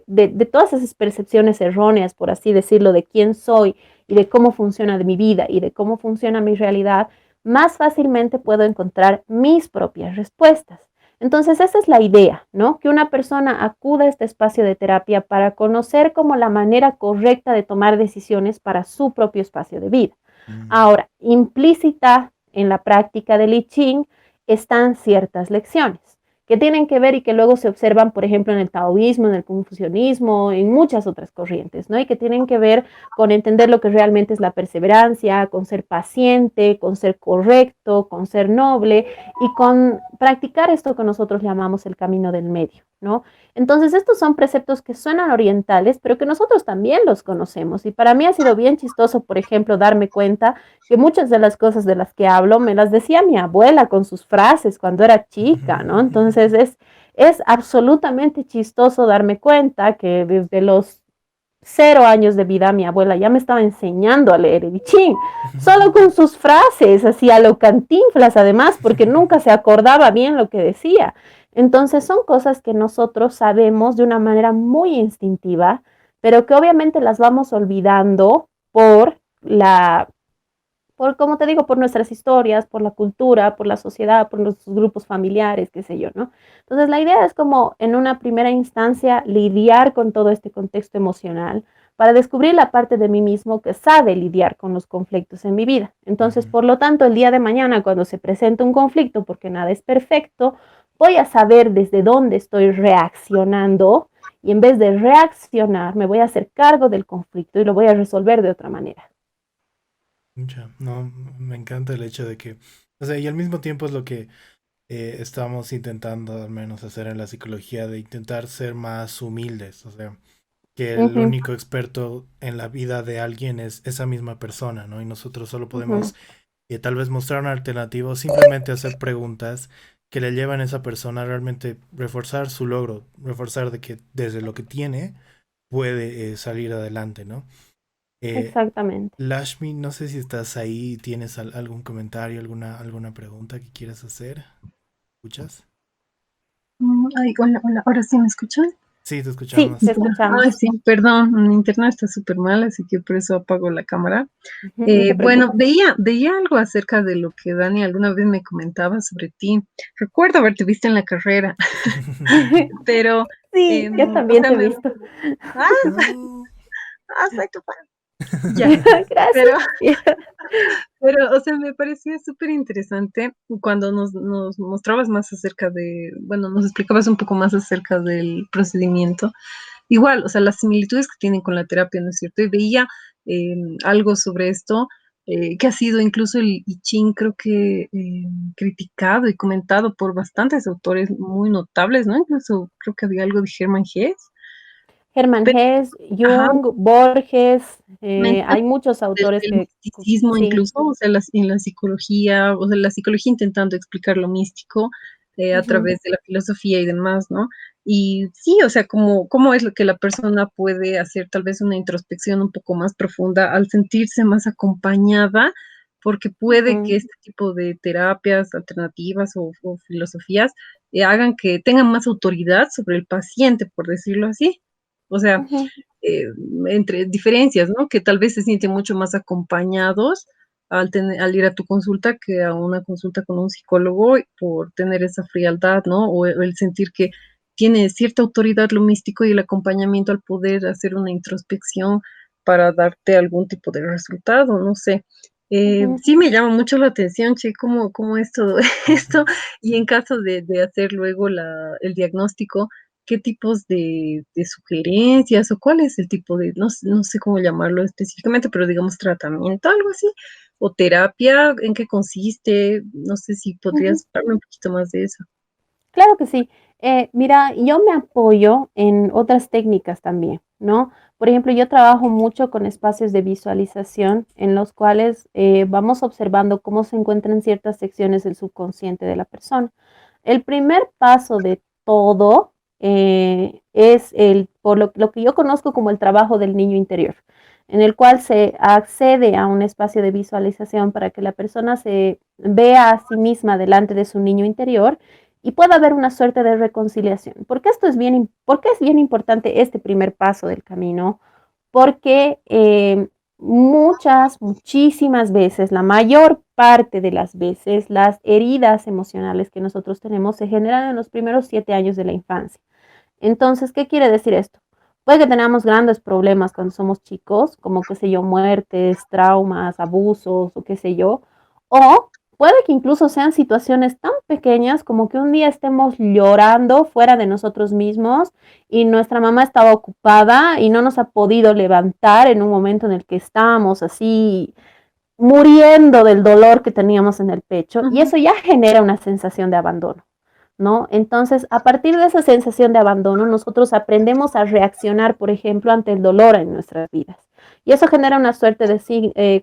de todas esas percepciones erróneas, por así decirlo, de quién soy y de cómo funciona de mi vida y de cómo funciona mi realidad, más fácilmente puedo encontrar mis propias respuestas. Entonces, esa es la idea, ¿no? Que una persona acuda a este espacio de terapia para conocer como la manera correcta de tomar decisiones para su propio espacio de vida. Mm. Ahora, implícita en la práctica del I Ching están ciertas lecciones que tienen que ver y que luego se observan, por ejemplo, en el taoísmo, en el confucianismo, en muchas otras corrientes, ¿no? Y que tienen que ver con entender lo que realmente es la perseverancia, con ser paciente, con ser correcto, con ser noble y con practicar esto que nosotros llamamos el camino del medio, ¿no? Entonces, estos son preceptos que suenan orientales, pero que nosotros también los conocemos. Y para mí ha sido bien chistoso, por ejemplo, darme cuenta que muchas de las cosas de las que hablo me las decía mi abuela con sus frases cuando era chica, ¿no? Entonces, es absolutamente chistoso darme cuenta que desde los 0 años de vida, mi abuela ya me estaba enseñando a leer el I Ching, solo con sus frases, así a lo cantinflas además, porque nunca se acordaba bien lo que decía. Entonces son cosas que nosotros sabemos de una manera muy instintiva, pero que obviamente las vamos olvidando como te digo, por nuestras historias, por la cultura, por la sociedad, por nuestros grupos familiares, qué sé yo, ¿no? Entonces, la idea es como en una primera instancia lidiar con todo este contexto emocional para descubrir la parte de mí mismo que sabe lidiar con los conflictos en mi vida. Entonces, Ujú. por lo tanto, el día de mañana, cuando se presente un conflicto, porque nada es perfecto, voy a saber desde dónde estoy reaccionando y en vez de reaccionar, me voy a hacer cargo del conflicto y lo voy a resolver de otra manera. Ya, no, me encanta el hecho de que, o sea, y al mismo tiempo es lo que estamos intentando al menos hacer en la psicología, de intentar ser más humildes, o sea, que Uh el -huh, único experto en la vida de alguien es esa misma persona, ¿no? Y nosotros solo uh -huh. podemos tal vez mostrar una alternativa o simplemente hacer preguntas que le llevan a esa persona a realmente reforzar su logro, reforzar de que desde lo que tiene puede salir adelante, ¿no? Eh, Exactamente. Lashmi, no sé si estás ahí, tienes algún comentario, alguna pregunta que quieras hacer. ¿Escuchas? Ay, hola, hola, ahora sí me escuchan. Sí, te Sí, escuchamos. te escuchamos. Ay, sí, perdón, mi internet está súper mal, así que por eso apago la cámara. Ujú, no te Bueno, preocupes. veía algo acerca de lo que Dani alguna vez me comentaba sobre ti. Recuerdo haberte visto en la carrera, pero, Sí, yo o también sea, te he visto. ah, Oh, soy tu fan. Ya, Gracias. pero, o sea, me parecía súper interesante cuando nos mostrabas más acerca de, bueno, nos explicabas un poco más acerca del procedimiento. Igual, o sea, las similitudes que tienen con la terapia, ¿no es cierto? Y veía eh, algo sobre esto, que ha sido incluso el I Ching, creo que criticado y comentado por bastantes autores muy notables, ¿no? Incluso creo que había algo de Hermann Hesse. Hermann Pero, Hesse, ajá, Jung, Borges, comentan hay muchos autores del que misticismo sí. incluso, o sea, en la psicología, o sea, la psicología intentando explicar lo místico a Ujú, través de la filosofía y demás, ¿no? Y sí, o sea, cómo es lo que la persona puede hacer tal vez una introspección un poco más profunda al sentirse más acompañada, porque puede que ujú, este tipo de terapias alternativas o filosofías hagan que tengan más autoridad sobre el paciente, por decirlo así. O sea, ujú. eh, entre diferencias, ¿no? Que tal vez se sienten mucho más acompañados al ir a tu consulta que a una consulta con un psicólogo por tener esa frialdad, ¿no? O el sentir que tiene cierta autoridad lo místico y el acompañamiento al poder hacer una introspección para darte algún tipo de resultado, no sé. Ujú. Sí me llama mucho la atención, che, cómo es todo esto, y en caso de hacer luego el diagnóstico, qué tipos de sugerencias o cuál es el tipo de, no sé cómo llamarlo específicamente, pero digamos tratamiento, algo así, o terapia, en qué consiste, no sé si Ujú. podrías hablarme un poquito más de eso. Claro que sí. Mira, yo me apoyo en otras técnicas también, ¿no? Por ejemplo, yo trabajo mucho con espacios de visualización en los cuales vamos observando cómo se encuentran ciertas secciones del subconsciente de la persona. El primer paso de todo es por lo que yo conozco como el trabajo del niño interior, en el cual se accede a un espacio de visualización para que la persona se vea a sí misma delante de su niño interior y pueda haber una suerte de reconciliación. ¿Por qué es bien importante este primer paso del camino? Porque muchísimas veces, la mayor parte de las veces, las heridas emocionales que nosotros tenemos se generan en los primeros 7 años de la infancia. Entonces, ¿qué quiere decir esto? Puede que tengamos grandes problemas cuando somos chicos, como qué sé yo, muertes, traumas, abusos o qué sé yo, o puede que incluso sean situaciones tan pequeñas como que un día estemos llorando fuera de nosotros mismos y nuestra mamá estaba ocupada y no nos ha podido levantar en un momento en el que estábamos así muriendo del dolor que teníamos en el pecho y Ujú, eso ya genera una sensación de abandono. ¿No? Entonces, a partir de esa sensación de abandono, nosotros aprendemos a reaccionar, por ejemplo, ante el dolor en nuestras vidas. Y eso genera una suerte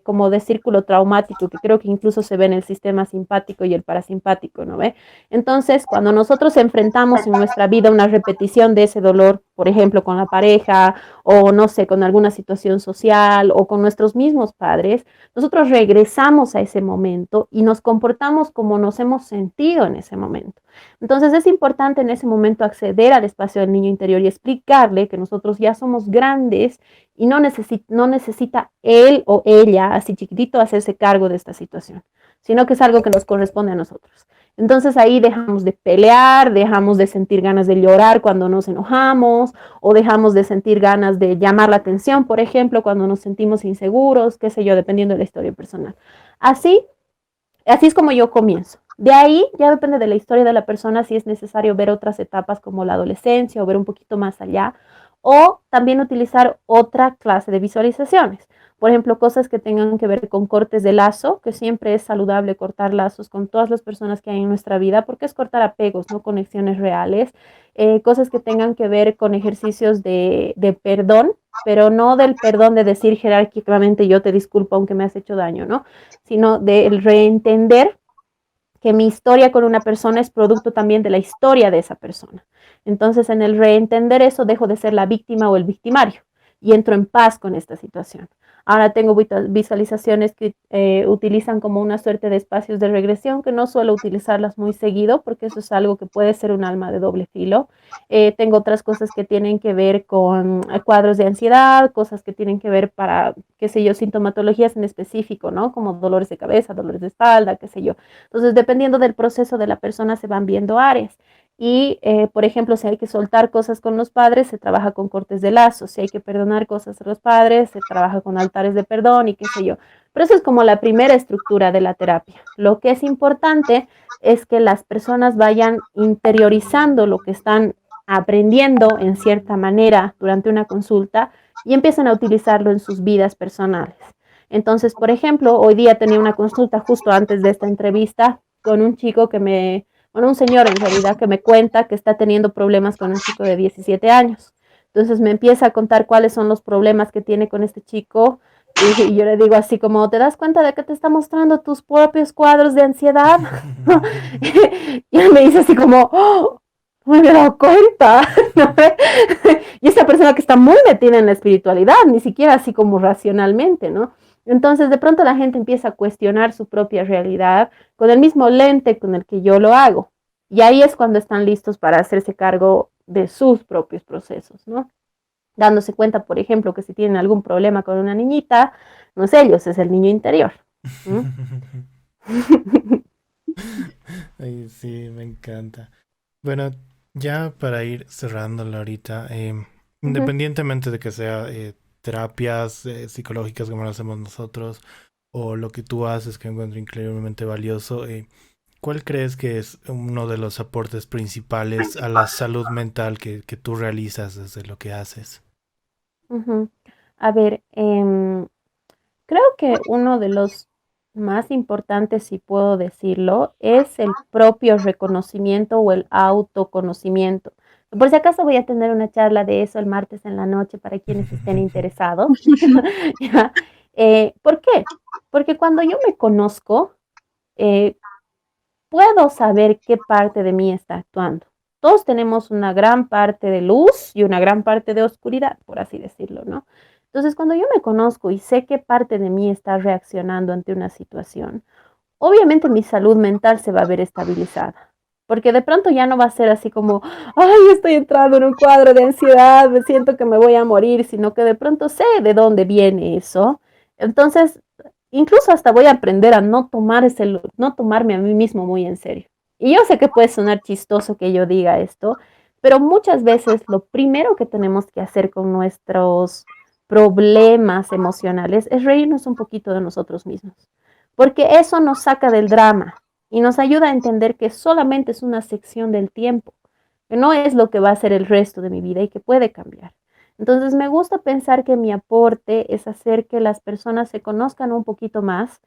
como de círculo traumático que creo que incluso se ve en el sistema simpático y el parasimpático, ¿no ve? Entonces, cuando nosotros enfrentamos en nuestra vida una repetición de ese dolor, por ejemplo, con la pareja o no sé, con alguna situación social o con nuestros mismos padres, nosotros regresamos a ese momento y nos comportamos como nos hemos sentido en ese momento. Entonces es importante en ese momento acceder al espacio del niño interior y explicarle que nosotros ya somos grandes y no necesita él o ella, así chiquitito, hacerse cargo de esta situación, sino que es algo que nos corresponde a nosotros. Entonces ahí dejamos de pelear, dejamos de sentir ganas de llorar cuando nos enojamos o dejamos de sentir ganas de llamar la atención, por ejemplo, cuando nos sentimos inseguros, qué sé yo, dependiendo de la historia personal. Así Así es como yo comienzo. De ahí ya depende de la historia de la persona si es necesario ver otras etapas como la adolescencia o ver un poquito más allá, o también utilizar otra clase de visualizaciones. Por ejemplo, cosas que tengan que ver con cortes de lazo, que siempre es saludable cortar lazos con todas las personas que hay en nuestra vida, porque es cortar apegos, no conexiones reales. Cosas que tengan que ver con ejercicios de perdón, pero no del perdón de decir jerárquicamente yo te disculpo aunque me has hecho daño, ¿no? Sino del reentender que mi historia con una persona es producto también de la historia de esa persona. Entonces, en el reentender eso, dejo de ser la víctima o el victimario y entro en paz con esta situación. Ahora tengo visualizaciones que utilizan como una suerte de espacios de regresión, que no suelo utilizarlas muy seguido porque eso es algo que puede ser un arma de doble filo. Tengo otras cosas que tienen que ver con cuadros de ansiedad, cosas que tienen que ver para, qué sé yo, sintomatologías en específico, ¿no? Como dolores de cabeza, dolores de espalda, qué sé yo. Entonces, dependiendo del proceso de la persona, se van viendo áreas. Y, por ejemplo, si hay que soltar cosas con los padres, se trabaja con cortes de lazos. Si hay que perdonar cosas a los padres, se trabaja con altares de perdón y qué sé yo. Pero eso es como la primera estructura de la terapia. Lo que es importante es que las personas vayan interiorizando lo que están aprendiendo en cierta manera durante una consulta y empiezan a utilizarlo en sus vidas personales. Entonces, por ejemplo, hoy día tenía una consulta justo antes de esta entrevista con un chico bueno, un señor en realidad que me cuenta que está teniendo problemas con un chico de 17 años. Entonces me empieza a contar cuáles son los problemas que tiene con este chico y yo le digo así como, ¿te das cuenta de que te está mostrando tus propios cuadros de ansiedad? Y él me dice así como, oh, no me había dado cuenta. Y esta persona que está muy metida en la espiritualidad, ni siquiera así como racionalmente, ¿no? Entonces de pronto la gente empieza a cuestionar su propia realidad con el mismo lente con el que yo lo hago. Y ahí es cuando están listos para hacerse cargo de sus propios procesos, ¿no? Dándose cuenta, por ejemplo, que si tienen algún problema con una niñita, no es ellos, es el niño interior. Ay, sí, me encanta. Bueno, ya para ir cerrándolo ahorita, independientemente de que sea terapias psicológicas como lo hacemos nosotros o lo que tú haces que encuentro increíblemente valioso, ¿cuál crees que es uno de los aportes principales a la salud mental que tú realizas desde lo que haces? A ver, creo que uno de los más importantes, si puedo decirlo, es el propio reconocimiento o el autoconocimiento. Por si acaso voy a tener una charla de eso el martes en la noche para quienes estén interesados. ¿Ya? ¿Por qué? Porque cuando yo me conozco, eh, puedo saber qué parte de mí está actuando. Todos tenemos una gran parte de luz y una gran parte de oscuridad, por así decirlo, ¿no? Entonces, cuando yo me conozco y sé qué parte de mí está reaccionando ante una situación, obviamente mi salud mental se va a ver estabilizada, porque de pronto ya no va a ser así como, ay, estoy entrando en un cuadro de ansiedad, me siento que me voy a morir, sino que de pronto sé de dónde viene eso. Entonces, incluso hasta voy a aprender a no tomarme a mí mismo muy en serio. Y yo sé que puede sonar chistoso que yo diga esto, pero muchas veces lo primero que tenemos que hacer con nuestros problemas emocionales es reírnos un poquito de nosotros mismos, porque eso nos saca del drama y nos ayuda a entender que solamente es una sección del tiempo, que no es lo que va a ser el resto de mi vida y que puede cambiar. Entonces me gusta pensar que mi aporte es hacer que las personas se conozcan un poquito más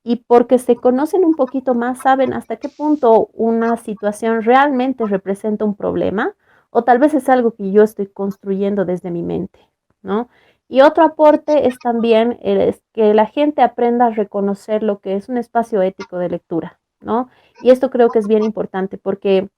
y porque se conocen un poquito más saben hasta qué punto una situación realmente representa un problema o tal vez es algo que yo estoy construyendo desde mi mente, ¿no? Y otro aporte es también es que la gente aprenda a reconocer lo que es un espacio ético de lectura, ¿no? Y esto creo que es bien importante porque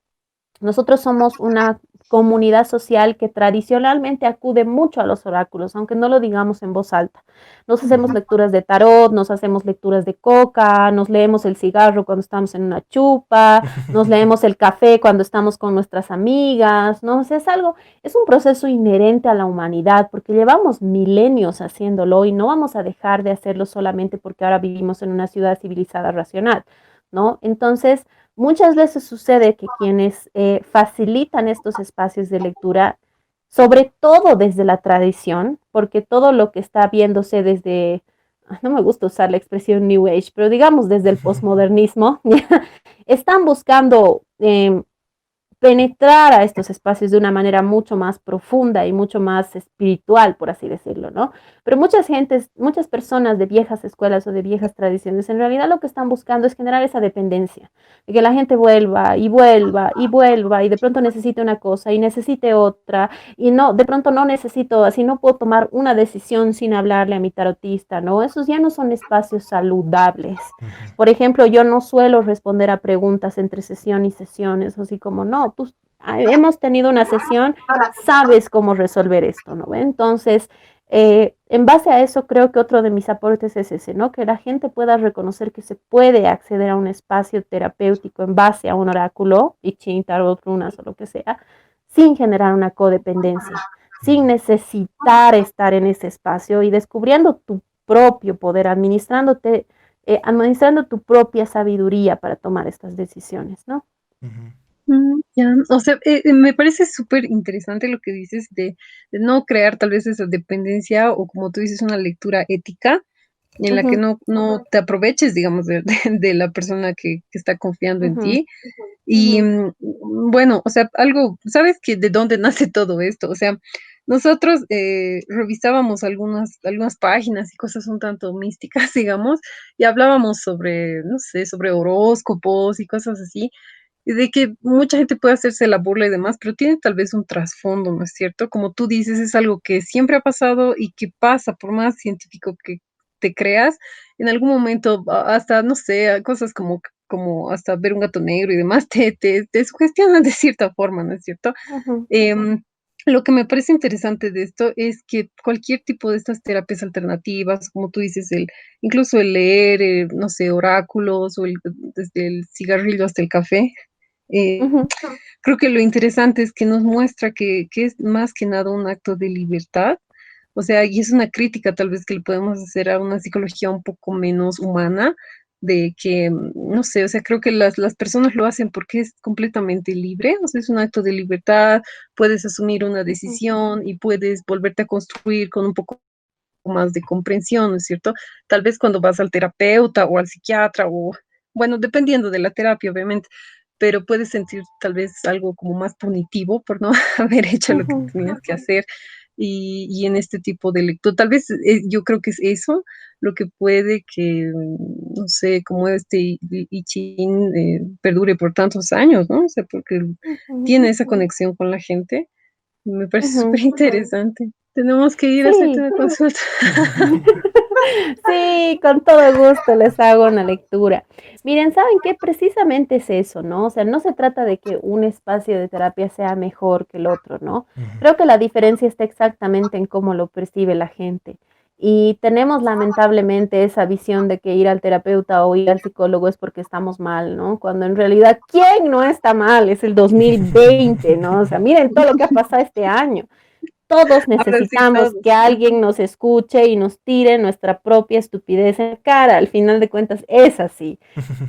nosotros somos una comunidad social que tradicionalmente acude mucho a los oráculos, aunque no lo digamos en voz alta. Nos hacemos lecturas de tarot, nos hacemos lecturas de coca, nos leemos el cigarro cuando estamos en una chupa, nos leemos el café cuando estamos con nuestras amigas, ¿no? O sea, es un proceso inherente a la humanidad porque llevamos milenios haciéndolo y no vamos a dejar de hacerlo solamente porque ahora vivimos en una ciudad civilizada racional, ¿no? Entonces, muchas veces sucede que quienes facilitan estos espacios de lectura, sobre todo desde la tradición, porque todo lo que está viéndose desde, no me gusta usar la expresión New Age, pero digamos desde el posmodernismo, están buscando penetrar a estos espacios de una manera mucho más profunda y mucho más espiritual, por así decirlo, ¿no? Pero muchas personas de viejas escuelas o de viejas tradiciones, en realidad lo que están buscando es generar esa dependencia, de que la gente vuelva y vuelva y vuelva y de pronto necesite una cosa y necesite otra y no, de pronto no necesito, así no puedo tomar una decisión sin hablarle a mi tarotista, ¿no? Esos ya no son espacios saludables. Por ejemplo, yo no suelo responder a preguntas entre sesión y sesiones, así como, no, hemos tenido una sesión, sabes cómo resolver esto, ¿no? Entonces, En base a eso, creo que otro de mis aportes es ese, ¿no? Que la gente pueda reconocer que se puede acceder a un espacio terapéutico en base a un oráculo, I Ching, tarot, runas o lo que sea, sin generar una codependencia, sin necesitar estar en ese espacio y descubriendo tu propio poder, administrando tu propia sabiduría para tomar estas decisiones, ¿no? Ujú. Ya, o sea, me parece súper interesante lo que dices de no crear tal vez esa dependencia o como tú dices, una lectura ética en la que Ujú, no te aproveches, digamos, de la persona que está confiando en ujú, ti. Y ujú, bueno, o sea, algo, ¿sabes que de dónde nace todo esto? O sea, nosotros revisábamos algunas páginas y cosas un tanto místicas, digamos, y hablábamos sobre, no sé, sobre horóscopos y cosas así, y de que mucha gente puede hacerse la burla y demás, pero tiene tal vez un trasfondo, ¿no es cierto? Como tú dices, es algo que siempre ha pasado y que pasa, por más científico que te creas, en algún momento, hasta, no sé, cosas como hasta ver un gato negro y demás, te sugestionan de cierta forma, ¿no es cierto? ujú, Em, lo que me parece interesante de esto es que cualquier tipo de estas terapias alternativas, como tú dices, incluso el leer, no sé, oráculos o desde el cigarrillo hasta el café, eh, ujú, creo que lo interesante es que nos muestra que es más que nada un acto de libertad. O sea, y es una crítica tal vez que le podemos hacer a una psicología un poco menos humana, de que, no sé, o sea, creo que las personas lo hacen porque es completamente libre, o sea, es un acto de libertad, puedes asumir una ujú, decisión y puedes volverte a construir con un poco más de comprensión, ¿no es cierto? Tal vez cuando vas al terapeuta o al psiquiatra o, bueno, dependiendo de la terapia, obviamente, pero puedes sentir tal vez algo como más punitivo por no haber hecho lo que ujú, tenías que hacer. Y en este tipo de lectura, tal vez yo creo que es eso lo que puede que, no sé, como este I Ching perdure por tantos años, ¿no? O sea, porque ujú, tiene esa conexión con la gente. Me parece súper ujú. interesante. Tenemos que ir a hacerte Sí, una consulta. sí, con todo gusto les hago una lectura. Miren, ¿saben qué? Precisamente es eso, ¿no? O sea, no se trata de que un espacio de terapia sea mejor que el otro, ¿no? Ujú. Creo que la diferencia está exactamente en cómo lo percibe la gente. Y tenemos lamentablemente esa visión de que ir al terapeuta o ir al psicólogo es porque estamos mal, ¿no? Cuando en realidad, ¿quién no está mal? Es el 2020, ¿no? O sea, miren todo lo que ha pasado este año. Todos Ahora sí, necesitamos todos. que alguien nos escuche y nos tire nuestra propia estupidez en cara. Al final de cuentas es así.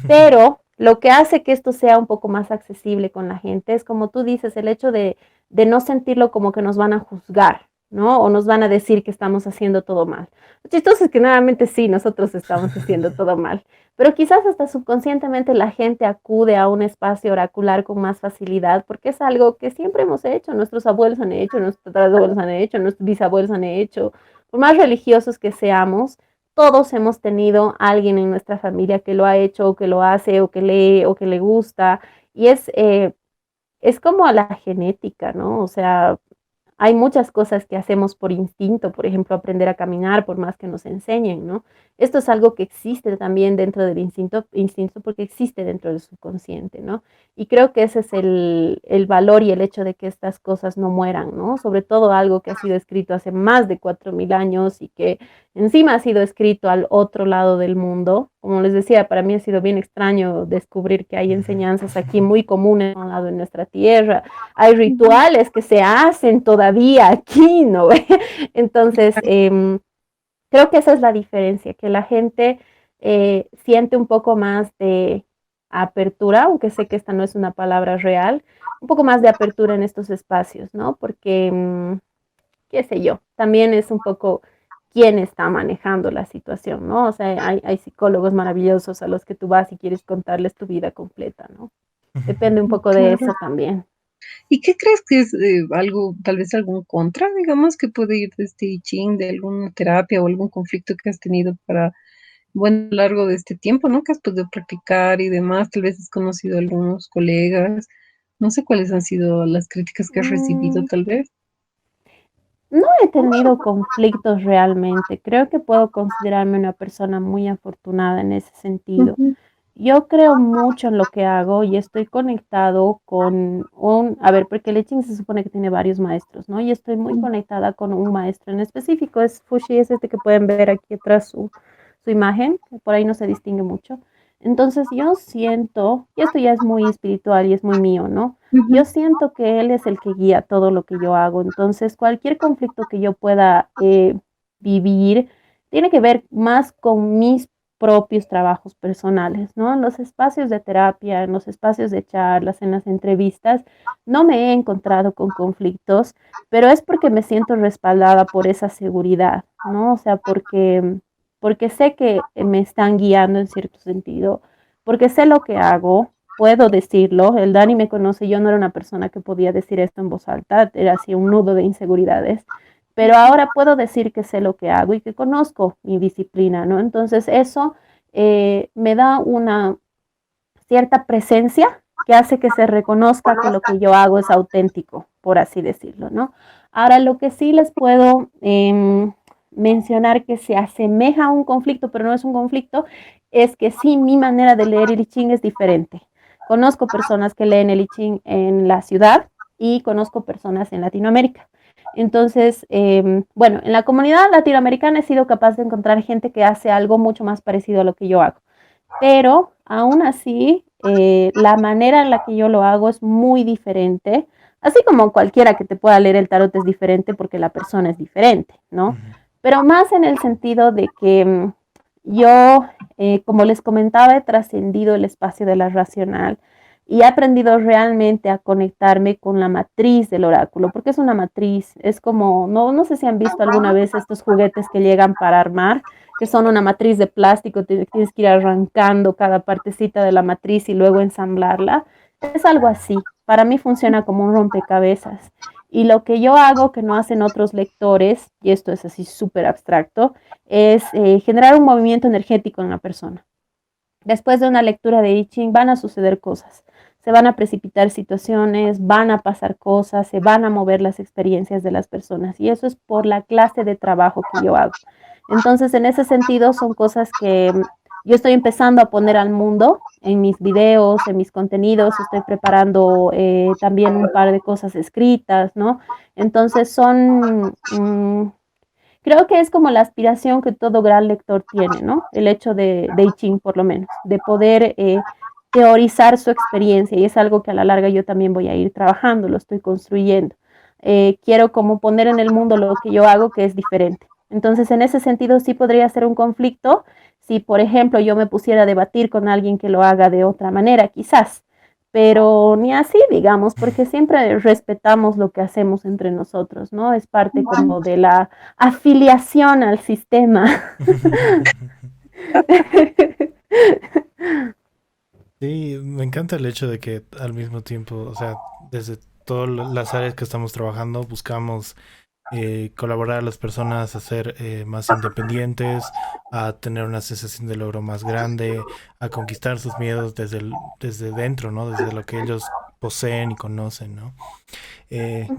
Pero lo que hace que esto sea un poco más accesible con la gente es, como tú dices, el hecho de no sentirlo como que nos van a juzgar, ¿no? O nos van a decir que estamos haciendo todo mal. Lo chistoso es que nuevamente sí, nosotros estamos haciendo todo mal, pero quizás hasta subconscientemente la gente acude a un espacio oracular con más facilidad porque es algo que siempre hemos hecho, nuestros abuelos han hecho, nuestros abuelos han hecho, nuestros bisabuelos han hecho, por más religiosos que seamos, todos hemos tenido a alguien en nuestra familia que lo ha hecho, o que lo hace, o que lee, o que le gusta. Y es como la genética, ¿no? O sea, hay muchas cosas que hacemos por instinto, por ejemplo, aprender a caminar por más que nos enseñen, ¿no? Esto es algo que existe también dentro del instinto porque existe dentro del subconsciente, ¿no? Y creo que ese es el valor y el hecho de que estas cosas no mueran, ¿no? Sobre todo algo que ha sido escrito hace más de 4.000 años y que encima ha sido escrito al otro lado del mundo. Como les decía, para mí ha sido bien extraño descubrir que hay enseñanzas aquí muy comunes a un lado en nuestra tierra, hay rituales que se hacen todavía aquí, ¿no? Entonces, creo que esa es la diferencia, que la gente siente un poco más de apertura, aunque sé que esta no es una palabra real, un poco más de apertura en estos espacios, ¿no? Porque, qué sé yo, también es un poco quién está manejando la situación, ¿no? O sea, hay psicólogos maravillosos a los que tú vas y quieres contarles tu vida completa, ¿no? Depende un poco de Claro. eso también. ¿Y qué crees que es algo, tal vez algún contra, digamos, que puede ir de este I Ching, de alguna terapia o algún conflicto que has tenido para, bueno, a lo largo de este tiempo, ¿no? Que has podido practicar y demás, tal vez has conocido a algunos colegas, no sé cuáles han sido las críticas que has recibido, Mm, tal vez. No he tenido conflictos realmente. Creo que puedo considerarme una persona muy afortunada en ese sentido. Ujú. yo creo mucho en lo que hago y estoy conectado con a ver, porque el I Ching se supone que tiene varios maestros, ¿no? Y estoy muy conectada con un maestro en específico, es Fushi, es este que pueden ver aquí atrás su imagen, que por ahí no se distingue mucho. Entonces yo siento, y esto ya es muy espiritual y es muy mío, ¿no? Yo siento que él es el que guía todo lo que yo hago. Entonces cualquier conflicto que yo pueda vivir tiene que ver más con mis propios trabajos personales, ¿no? En los espacios de terapia, en los espacios de charlas, en las entrevistas, no me he encontrado con conflictos, pero es porque me siento respaldada por esa seguridad, ¿no? O sea, porque sé que me están guiando en cierto sentido, porque sé lo que hago, puedo decirlo. El Dani me conoce, yo no era una persona que podía decir esto en voz alta, era así un nudo de inseguridades, pero ahora puedo decir que sé lo que hago y que conozco mi disciplina, ¿no? Entonces eso me da una cierta presencia que hace que se reconozca que lo que yo hago es auténtico, por así decirlo, ¿no? Ahora, lo que sí les puedo mencionar que se asemeja a un conflicto, pero no es un conflicto, es que sí, mi manera de leer el I Ching es diferente. Conozco personas que leen el I Ching en la ciudad y conozco personas en Latinoamérica. Entonces, bueno, en la comunidad latinoamericana he sido capaz de encontrar gente que hace algo mucho más parecido a lo que yo hago, pero aún así, la manera en la que yo lo hago es muy diferente, así como cualquiera que te pueda leer el tarot es diferente porque la persona es diferente, ¿no? Ujú. Pero más en el sentido de que yo, como les comentaba, he trascendido el espacio de la racional y he aprendido realmente a conectarme con la matriz del oráculo, porque es una matriz, es como, no sé si han visto alguna vez estos juguetes que llegan para armar, que son una matriz de plástico, tienes que ir arrancando cada partecita de la matriz y luego ensamblarla. Es algo así. Para mí funciona como un rompecabezas. Y lo que yo hago que no hacen otros lectores, y esto es así súper abstracto, es generar un movimiento energético en la persona. Después de una lectura de I Ching van a suceder cosas, se van a precipitar situaciones, van a pasar cosas, se van a mover las experiencias de las personas y eso es por la clase de trabajo que yo hago. Entonces, en ese sentido, son cosas que yo estoy empezando a poner al mundo en mis videos, en mis contenidos, estoy preparando también un par de cosas escritas, ¿no? Entonces, creo que es como la aspiración que todo gran lector tiene, ¿no? El hecho de I Ching, por lo menos, de poder teorizar su experiencia y es algo que a la larga yo también voy a ir trabajando, lo estoy construyendo. Quiero como poner en el mundo lo que yo hago que es diferente. Entonces, en ese sentido, sí podría ser un conflicto si, por ejemplo, yo me pusiera a debatir con alguien que lo haga de otra manera, quizás, pero ni así, digamos, porque siempre respetamos lo que hacemos entre nosotros, ¿no? Es parte como de la afiliación al sistema. Sí, me encanta el hecho de que al mismo tiempo, o sea, desde todas las áreas que estamos trabajando, buscamos colaborar a las personas a ser más independientes, a tener una sensación de logro más grande, a conquistar sus miedos desde dentro, ¿no? Desde lo que ellos poseen y conocen, ¿no?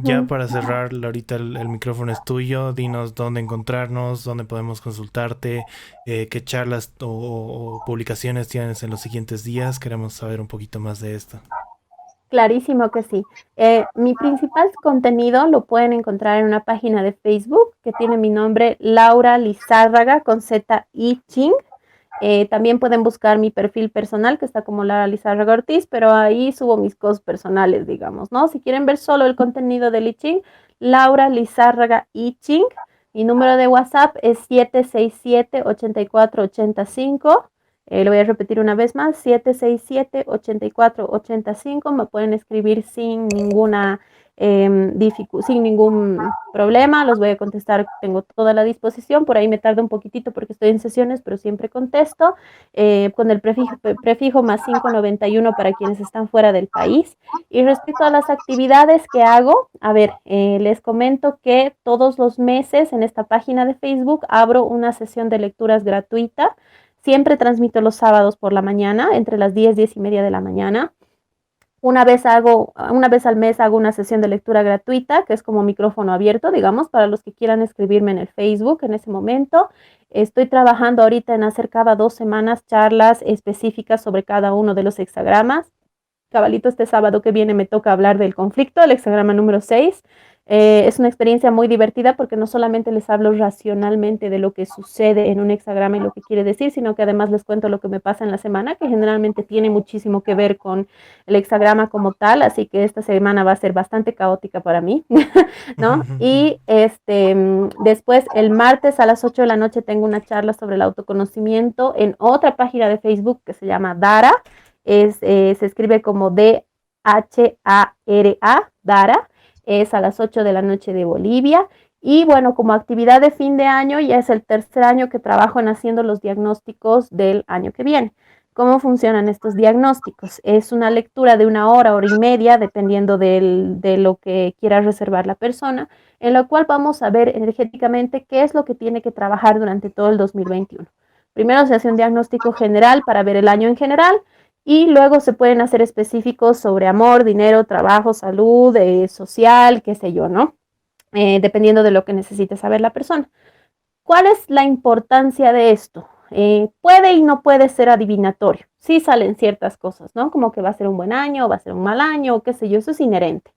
Ya Ujú. para cerrar, ahorita el micrófono es tuyo. Dinos dónde encontrarnos, dónde podemos consultarte, qué charlas o publicaciones tienes en los siguientes días. Queremos saber un poquito más de esto. Clarísimo que sí. Mi principal contenido lo pueden encontrar en una página de Facebook que tiene mi nombre, Laura Lizárraga, con Z I Ching. También pueden buscar mi perfil personal, que está como Laura Lizárraga Ortiz, pero ahí subo mis cosas personales, digamos, ¿no? Si quieren ver solo el contenido del I Ching, Laura Lizárraga I Ching. Mi número de WhatsApp es 767-8485. Lo voy a repetir una vez más, 767-8485. Me pueden escribir sin ninguna sin ningún problema, los voy a contestar, tengo toda la disposición, por ahí me tarda un poquitito porque estoy en sesiones, pero siempre contesto, con el prefijo más 591 para quienes están fuera del país. Y respecto a las actividades que hago, a ver, les comento que todos los meses en esta página de Facebook abro una sesión de lecturas gratuita. Siempre transmito los sábados por la mañana, entre las 10 y 10:30 de la mañana. Una vez al mes hago una sesión de lectura gratuita, que es como micrófono abierto, digamos, para los que quieran escribirme en el Facebook en ese momento. Estoy trabajando ahorita en hacer cada 2 semanas charlas específicas sobre cada uno de los hexagramas. Cabalito, este sábado que viene me toca hablar del conflicto, el hexagrama número 6. Es una experiencia muy divertida porque no solamente les hablo racionalmente de lo que sucede en un hexagrama y lo que quiere decir, sino que además les cuento lo que me pasa en la semana, que generalmente tiene muchísimo que ver con el hexagrama como tal, así que esta semana va a ser bastante caótica para mí, ¿no? Y después el martes a las 8 de la noche tengo una charla sobre el autoconocimiento en otra página de Facebook que se llama Dara. Se escribe como Dhara, Dara, es a las 8 de la noche de Bolivia. Y bueno, como actividad de fin de año, ya es el tercer año que trabajo en haciendo los diagnósticos del año que viene. ¿Cómo funcionan estos diagnósticos? Es una lectura de 1 hora, hora y media, dependiendo de lo que quiera reservar la persona, en la cual vamos a ver energéticamente qué es lo que tiene que trabajar durante todo el 2021. Primero se hace un diagnóstico general para ver el año en general, y luego se pueden hacer específicos sobre amor, dinero, trabajo, salud, social, qué sé yo, ¿no? Dependiendo de lo que necesite saber la persona. ¿Cuál es la importancia de esto? Puede y no puede ser adivinatorio. Sí salen ciertas cosas, ¿no? Como que va a ser un buen año, va a ser un mal año, qué sé yo, eso es inherente.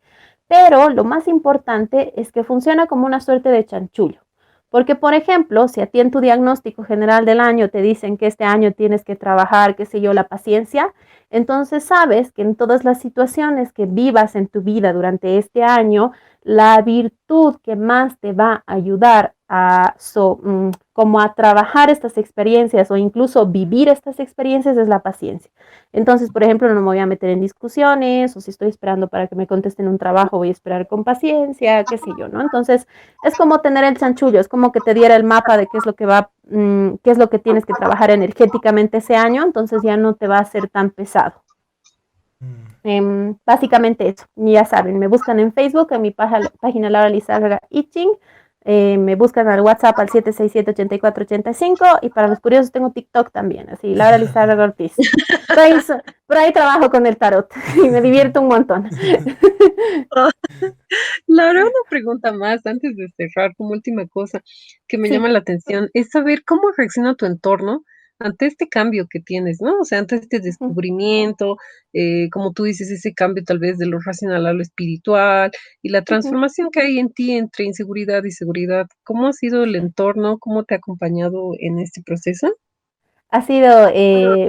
Pero lo más importante es que funciona como una suerte de chanchullo. Porque, por ejemplo, si a ti en tu diagnóstico general del año te dicen que este año tienes que trabajar, qué sé yo, la paciencia, entonces sabes que en todas las situaciones que vivas en tu vida durante este año, la virtud que más te va a ayudar como a trabajar estas experiencias o incluso vivir estas experiencias es la paciencia. Entonces, por ejemplo, no me voy a meter en discusiones, o si estoy esperando para que me contesten un trabajo, voy a esperar con paciencia, qué sé yo, ¿no? Entonces, es como tener el chanchullo, es como que te diera el mapa de qué es lo que qué es lo que tienes que trabajar energéticamente ese año, entonces ya no te va a ser tan pesado. Básicamente eso, ya saben, me buscan en Facebook, en mi página Laura Lizárraga I Ching, me buscan al WhatsApp al 767-8485 y para los curiosos tengo TikTok también, así, Laura Lizárraga Ortiz. Por ahí trabajo con el tarot y me divierto un montón. Laura, una pregunta más antes de cerrar, como última cosa que me Sí. llama la atención, es saber cómo reacciona tu entorno ante este cambio que tienes, ¿no? O sea, ante este descubrimiento, como tú dices, ese cambio tal vez de lo racional a lo espiritual y la transformación que hay en ti entre inseguridad y seguridad. ¿Cómo ha sido el entorno? ¿Cómo te ha acompañado en este proceso? Ha sido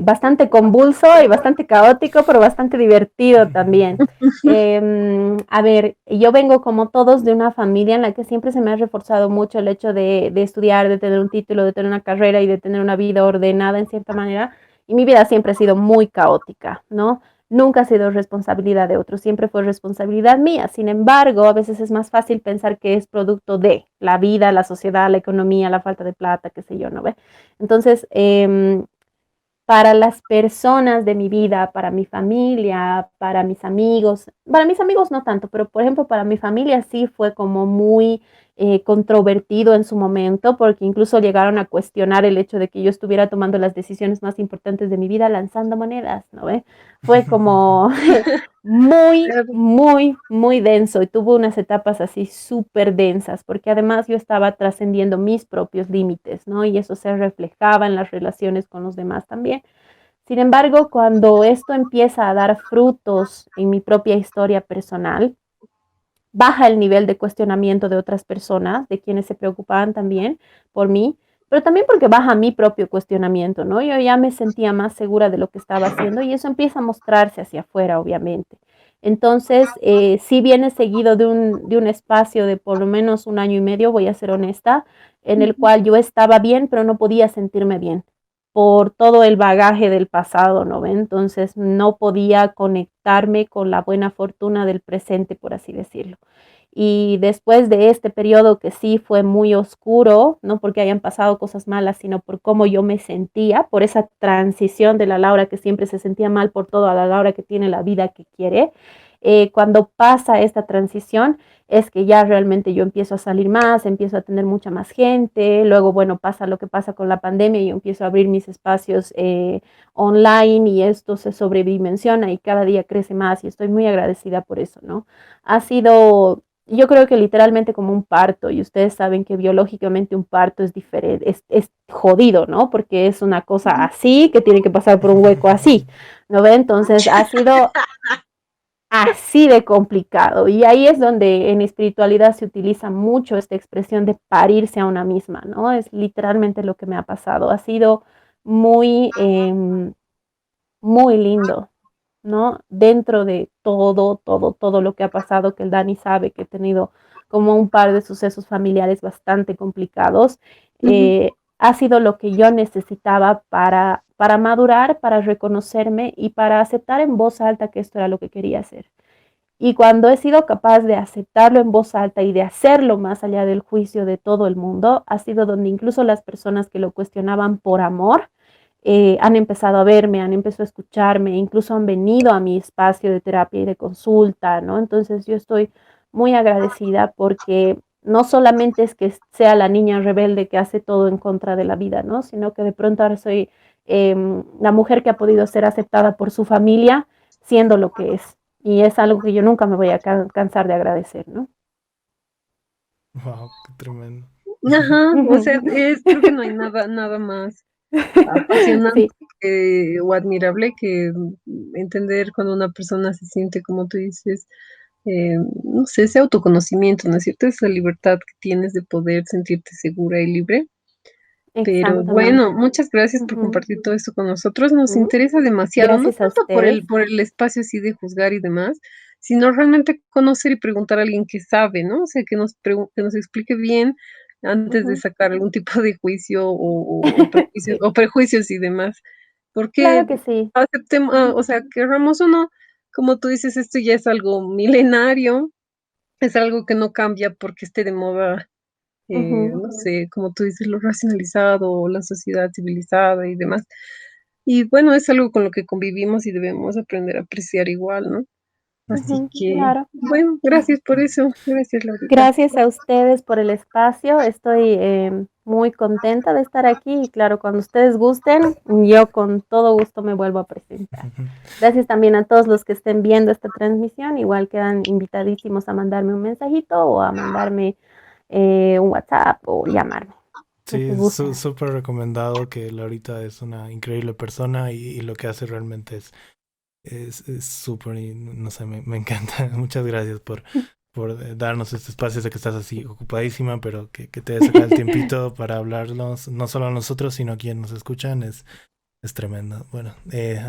bastante convulso y bastante caótico, pero bastante divertido también. A ver, yo vengo como todos de una familia en la que siempre se me ha reforzado mucho el hecho de estudiar, de tener un título, de tener una carrera y de tener una vida ordenada en cierta manera. Y mi vida siempre ha sido muy caótica, ¿no? Nunca ha sido responsabilidad de otros, siempre fue responsabilidad mía. Sin embargo, a veces es más fácil pensar que es producto de la vida, la sociedad, la economía, la falta de plata, qué sé yo, ¿no ve? Entonces, para las personas de mi vida, para mi familia, para mis amigos no tanto, pero por ejemplo para mi familia sí fue como muy controvertido en su momento, porque incluso llegaron a cuestionar el hecho de que yo estuviera tomando las decisiones más importantes de mi vida lanzando monedas, ¿no ve? Fue como muy, muy, muy denso y tuvo unas etapas así súper densas, porque además yo estaba trascendiendo mis propios límites, ¿no? Y eso se reflejaba en las relaciones con los demás también. Sin embargo, cuando esto empieza a dar frutos en mi propia historia personal, baja el nivel de cuestionamiento de otras personas, de quienes se preocupaban también por mí, pero también porque baja mi propio cuestionamiento, ¿no? Yo ya me sentía más segura de lo que estaba haciendo y eso empieza a mostrarse hacia afuera, obviamente. Entonces, sí viene seguido de un espacio de por lo menos 1 año y medio, voy a ser honesta, en el cual yo estaba bien, pero no podía sentirme bien por todo el bagaje del pasado, ¿no ve? Entonces no podía conectarme con la buena fortuna del presente, por así decirlo. Y después de este periodo que sí fue muy oscuro, no porque hayan pasado cosas malas, sino por cómo yo me sentía, por esa transición de la Laura que siempre se sentía mal por todo a la Laura que tiene la vida que quiere, Cuando pasa esta transición es que ya realmente yo empiezo a salir más, empiezo a tener mucha más gente, luego, bueno, pasa lo que pasa con la pandemia y yo empiezo a abrir mis espacios online y esto se sobredimensiona y cada día crece más y estoy muy agradecida por eso, ¿no? Ha sido, yo creo que literalmente como un parto y ustedes saben que biológicamente un parto es diferente, es jodido, ¿no? Porque es una cosa así que tiene que pasar por un hueco así, ¿no ve? Entonces ha sido así de complicado. Y ahí es donde en espiritualidad se utiliza mucho esta expresión de parirse a una misma, ¿no? Es literalmente lo que me ha pasado. Ha sido muy, muy lindo, ¿no? Dentro de todo lo que ha pasado, que el Dani sabe que he tenido como un par de sucesos familiares bastante complicados, ha sido lo que yo necesitaba para madurar, para reconocerme y para aceptar en voz alta que esto era lo que quería hacer. Y cuando he sido capaz de aceptarlo en voz alta y de hacerlo más allá del juicio de todo el mundo, ha sido donde incluso las personas que lo cuestionaban por amor, han empezado a verme, han empezado a escucharme, incluso han venido a mi espacio de terapia y de consulta, ¿no? Entonces yo estoy muy agradecida porque no solamente es que sea la niña rebelde que hace todo en contra de la vida, ¿no? Sino que de pronto ahora soy la mujer que ha podido ser aceptada por su familia siendo lo que es. Y es algo que yo nunca me voy a cansar de agradecer, ¿no? Wow, qué tremendo. Ajá, o sea, creo que no hay nada más apasionante Sí, o admirable que entender cuando una persona se siente, como tú dices, no sé, ese autoconocimiento, ¿no es cierto? Esa libertad que tienes de poder sentirte segura y libre. Pero exactamente. bueno, muchas gracias por Ujú, compartir todo esto con nosotros. Nos ujú. interesa demasiado, no Gracias a tanto por ustedes. el espacio así de juzgar y demás, sino realmente conocer y preguntar a alguien que sabe, ¿no? O sea, que nos explique bien antes de Ujú. sacar algún tipo de juicio o prejuicios, Sí, o prejuicios y demás. Porque claro que sí. aceptemos, Ujú, o sea, querramos o no, como tú dices, esto ya es algo milenario, es algo que no cambia porque esté de moda, ujú, no sé, como tú dices, lo racionalizado, o la sociedad civilizada y demás. Y bueno, es algo con lo que convivimos y debemos aprender a apreciar igual, ¿no? Así ujú, que, claro. bueno, gracias por eso. Gracias, Laurita. Gracias a ustedes por el espacio. Estoy muy contenta de estar aquí y claro, cuando ustedes gusten, yo con todo gusto me vuelvo a presentar. Gracias también a todos los que estén viendo esta transmisión. Igual quedan invitadísimos a mandarme un mensajito o a mandarme un WhatsApp o llamarme, lo Sí, que es gusten. súper recomendado que Laurita es una increíble persona y lo que hace realmente es súper, y no sé, me encanta. Muchas gracias por darnos este espacio. Sé que estás así ocupadísima, pero que te sacar el tiempito para hablarnos, no solo a nosotros, sino a quienes nos escuchan, es tremendo. Bueno,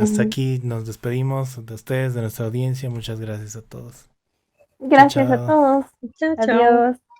hasta Ujú. aquí nos despedimos de ustedes, de nuestra audiencia. Muchas gracias a todos. Chao, Gracias a chao. todos. Chao, chao. Adiós.